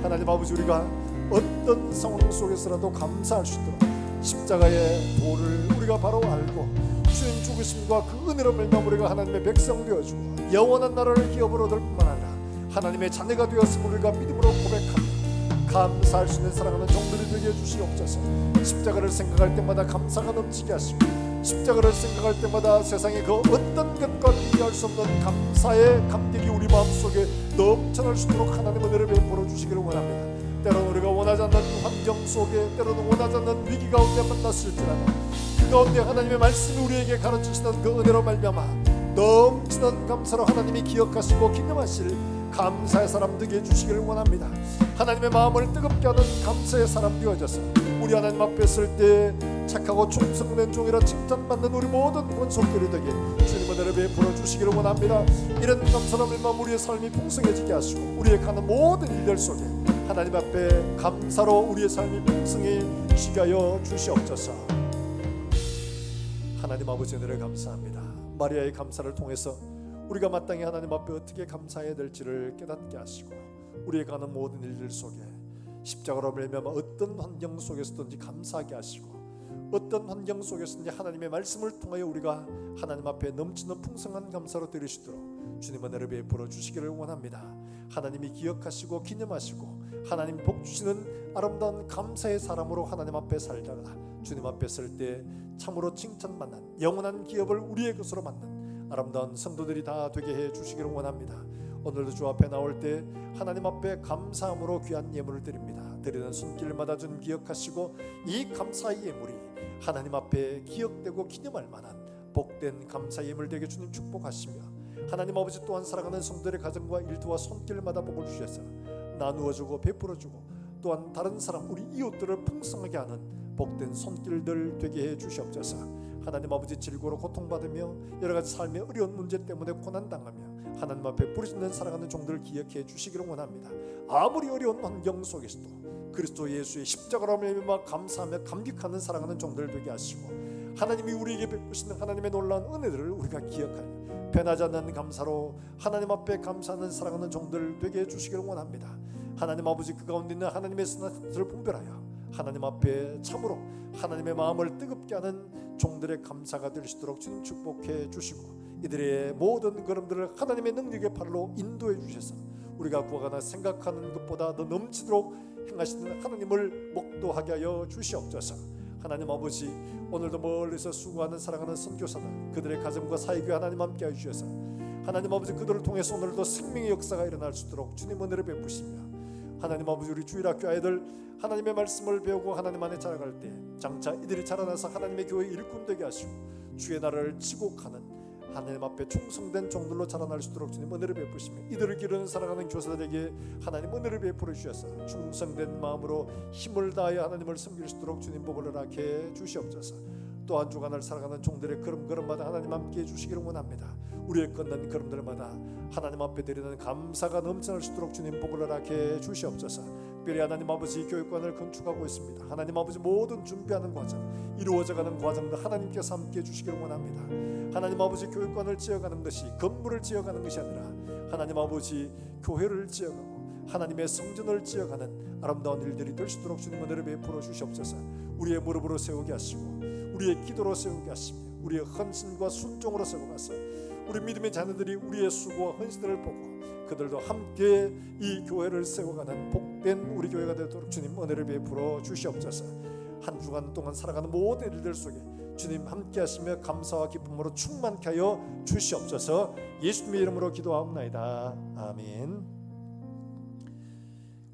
하나님 아버지, 우리가 어떤 상황 속에서라도 감사할 수 있도록 십자가의 도를 우리가 바로 알고 주님 죽으심과 그 은혜로 말미암아 우리가 하나님의 백성 되어주고 영원한 나라를 기업으로 얻을 뿐만 아니라 하나님의 자녀가 되었음을 우리가 믿음으로 고백하며 감사할 수 있는 사랑하는 종들이 되게 해주시옵소서. 십자가를 생각할 때마다 감사가 넘치게 하시고 십자가를 생각할 때마다 세상의 그 어떤 것과 비교할 수 없는 감사의 감격이 우리 마음속에 넘쳐날 수 있도록 하나님 은혜를 베풀어 주시기를 원합니다. 때로는 우리가 원하지 않는 환경 속에, 때로는 원하지 않는 위기 가운데 만났을지라도 그 가운데 하나님의 말씀이 우리에게 가르치시는 그 은혜로 말미암아 넘치는 감사로 하나님이 기억하시고 기념하실 감사의 사람 되게 해주시기를 원합니다. 하나님의 마음을 뜨겁게 하는 감사의 사람 되어져서 우리 하나님 앞에 설 때 착하고 충성된 종이라 칭찬받는 우리 모든 권속들이 되게 주님 은혜를 베풀어 주시기를 원합니다. 이런 감사로 말미암아 우리의 삶이 풍성해지게 하시고 우리의 가는 모든 일들 속에 하나님 앞에 감사로 우리의 삶이 풍성해지게 하여 주시옵소서. 하나님 아버지, 은혜를 감사합니다. 마리아의 감사를 통해서 우리가 마땅히 하나님 앞에 어떻게 감사해야 될지를 깨닫게 하시고 우리의 가는 모든 일들 속에 십자가로 말미암아 어떤 환경 속에서든지 감사하게 하시고 어떤 환경 속에서든지 하나님의 말씀을 통하여 우리가 하나님 앞에 넘치는 풍성한 감사로 드릴 수 있도록 주님 은혜를 베풀어 주시기를 원합니다. 하나님이 기억하시고 기념하시고 하나님 복 주시는 아름다운 감사의 사람으로 하나님 앞에 살다가 주님 앞에 설 때 참으로 칭찬받는 영원한 기업을 우리의 것으로 만든 아름다운 성도들이 다 되게 해 주시기를 원합니다. 오늘도 주 앞에 나올 때 하나님 앞에 감사함으로 귀한 예물을 드립니다. 드리는 손길마다 준 기억하시고 이 감사의 예물이 하나님 앞에 기억되고 기념할 만한 복된 감사 예물 되게 주님 축복하시며 하나님 아버지 또한 사랑하는 성도들의 가정과 일터와 손길마다 복을 주셔서 나누어주고 베풀어주고 또한 다른 사람 우리 이웃들을 풍성하게 하는 복된 손길들 되게 해 주시옵소서. 하나님 아버지, 질고로 고통받으며 여러가지 삶의 어려운 문제 때문에 고난당하며 하나님 앞에 부르짖는 사랑하는 종들을 기억해 주시기를 원합니다. 아무리 어려운 환경 속에서도 그리스도 예수의 십자가로 말미암아 감사하며 감격하는 사랑하는 종들 되게 하시고 하나님이 우리에게 베푸시는 하나님의 놀라운 은혜들을 우리가 기억하며 변하지 않는 감사로 하나님 앞에 감사하는 사랑하는 종들 되게 해주시기를 원합니다. 하나님 아버지, 그 가운데 있는 하나님의 선한 뜻을 분별하여 하나님 앞에 참으로 하나님의 마음을 뜨겁게 하는 종들의 감사가 될 수 있도록 주님 축복해 주시고 이들의 모든 걸음들을 하나님의 능력의 팔로 인도해 주셔서 우리가 구하거나 생각하는 것보다 더 넘치도록 행하시는 하나님을 목도하게 하여 주시옵소서. 하나님 아버지, 오늘도 멀리서 수고하는 사랑하는 선교사들 그들의 가정과 사회교회 하나님 함께 해주셔서 하나님 아버지 그들을 통해서 오늘도 생명의 역사가 일어날 수 있도록 주님 은혜를 베푸시며 하나님 아버지, 우리 주일학교 아이들 하나님의 말씀을 배우고 하나님 안에 자라갈 때 장차 이들이 자라나서 하나님의 교회 일꾼 되게 하시고 주의 나라를 치고 가는 하나님 앞에 충성된 종들로 자라날 수 있도록 주님 은혜를 베푸시며 이들을 기르는 사랑하는 교사들에게 하나님 은혜를 베풀어 주셔서 충성된 마음으로 힘을 다하여 하나님을 섬길 수 있도록 주님 복을 허락해 주시옵소서. 또 한 주간을 살아가는 종들의 걸음걸음마다 하나님 함께 해주시기를 원합니다. 우리의 걷는 걸음들마다 하나님 앞에 드리는 감사가 넘쳐날 수 있도록 주님 복을 허락해 주시옵소서. 특별히 하나님 아버지 교육관을 건축하고 있습니다. 하나님 아버지 모든 준비하는 과정, 이루어져가는 과정들 하나님께서 함께 해주시기를 원합니다. 하나님 아버지 교육관을 지어가는 것이 건물을 지어가는 것이 아니라 하나님 아버지 교회를 지어가고 하나님의 성전을 지어가는 아름다운 일들이 될 수 있도록 주님 은혜를 베풀어 주시옵소서. 우리의 무릎으로 세우게 하시고 우리의 기도로 세우게 하시며 우리의 헌신과 순종으로 세워가서 우리 믿음의 자녀들이 우리의 수고와 헌신을 보고 그들도 함께 이 교회를 세워가는 복된 우리 교회가 되도록 주님 은혜를 베풀어 주시옵소서. 한 주간 동안 살아가는 모든 일들 속에 주님 함께 하시며 감사와 기쁨으로 충만케 하여 주시옵소서. 예수님의 이름으로 기도하옵나이다. 아멘.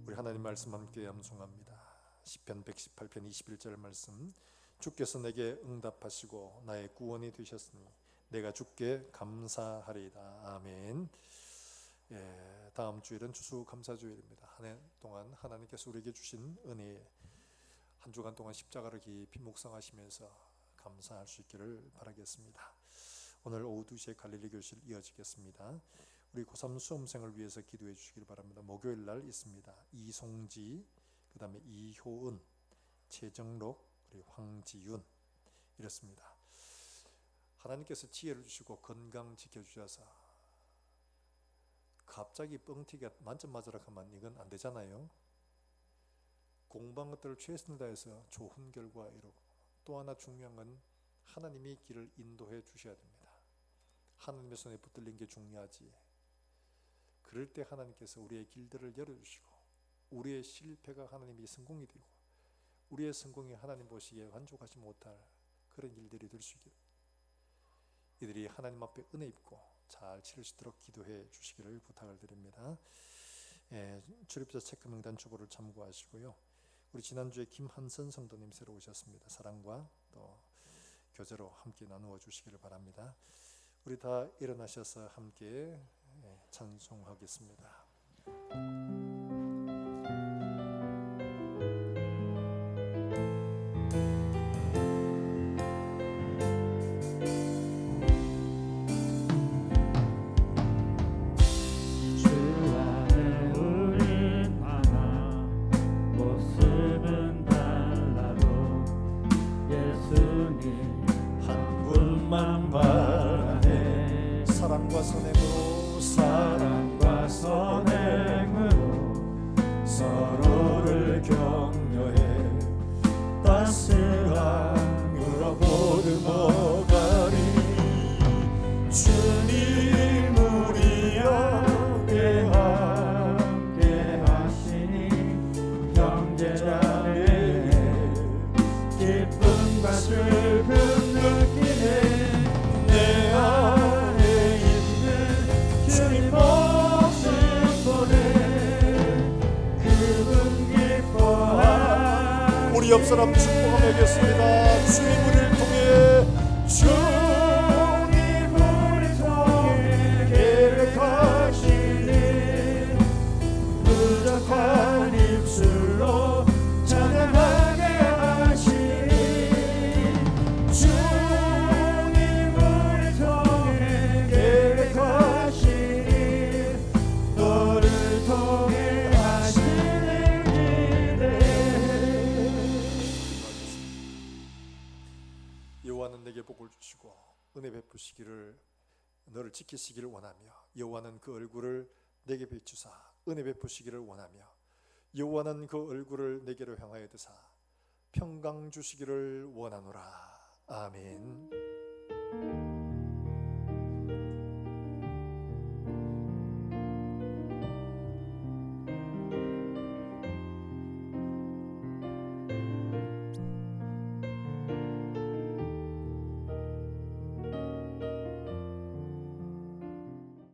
우리 하나님 말씀 함께 암송합니다. 시편 118편 21절 말씀. 주께서 내게 응답하시고 나의 구원이 되셨으니 내가 주께 감사하리이다. 아멘. 다음 주일은 추수감사주일입니다. 한 해 동안 하나님께서 우리에게 주신 은혜, 한 주간 동안 십자가를 깊이 묵상하시면서 감사할 수 있기를 바라겠습니다. 오늘 오후 2시에 갈릴리 교실 이어지겠습니다. 우리 고3 수험생을 위해서 기도해 주시길 바랍니다. 목요일 날 있습니다. 이송지, 그 다음에 이효은, 최정록, 그리고 황지윤 이렇습니다. 하나님께서 지혜를 주시고 건강 지켜주셔서 갑자기 뻥튀기가 만점 맞으라 하면 이건 안 되잖아요. 공부한 것들을 최선을 다해서 좋은 결과 이루고, 또 하나 중요한 건 하나님이 길을 인도해 주셔야 됩니다. 하나님의 손에 붙들린 게 중요하지. 그럴 때 하나님께서 우리의 길들을 열어주시고, 우리의 실패가 하나님이 성공이 되고, 우리의 성공이 하나님 보시기에 만족하지 못할 그런 일들이 될 수 있기를, 이들이 하나님 앞에 은혜 입고 잘 치를 수 있도록 기도해 주시기를 부탁을 드립니다. 출입자 체크 명단 주보를 참고하시고요. 우리 지난주에 김한선 성도님 새로 오셨습니다. 사랑과 또 교제로 함께 나누어 주시기를 바랍니다. 우리 다 일어나셔서 함께 찬송하겠습니다. 사랑과 선행으로 서로를 격려해 따스함으로 보듬어가리. 주님 우리 옆에 함께 하시니 형제자매의 기쁨과 슬픔 느끼네. 내 안에 있는 주님 모습 보내 그분 기뻐하. 우리 옆 사람 축복하겠습니다. 주님 우리를 통해 주님 우리를 통해 계획하시니 부족한 입술로 찬양하게 하시니 여호와는 내게 복을 주시고 은혜 베푸시기를 너를 지키시기를 원하며, 여호와는 그 얼굴을 내게 비추사 은혜 베푸시기를 원하며, 여호와는 그 얼굴을 내게로 향하여 드사 평강 주시기를 원하노라. 아멘.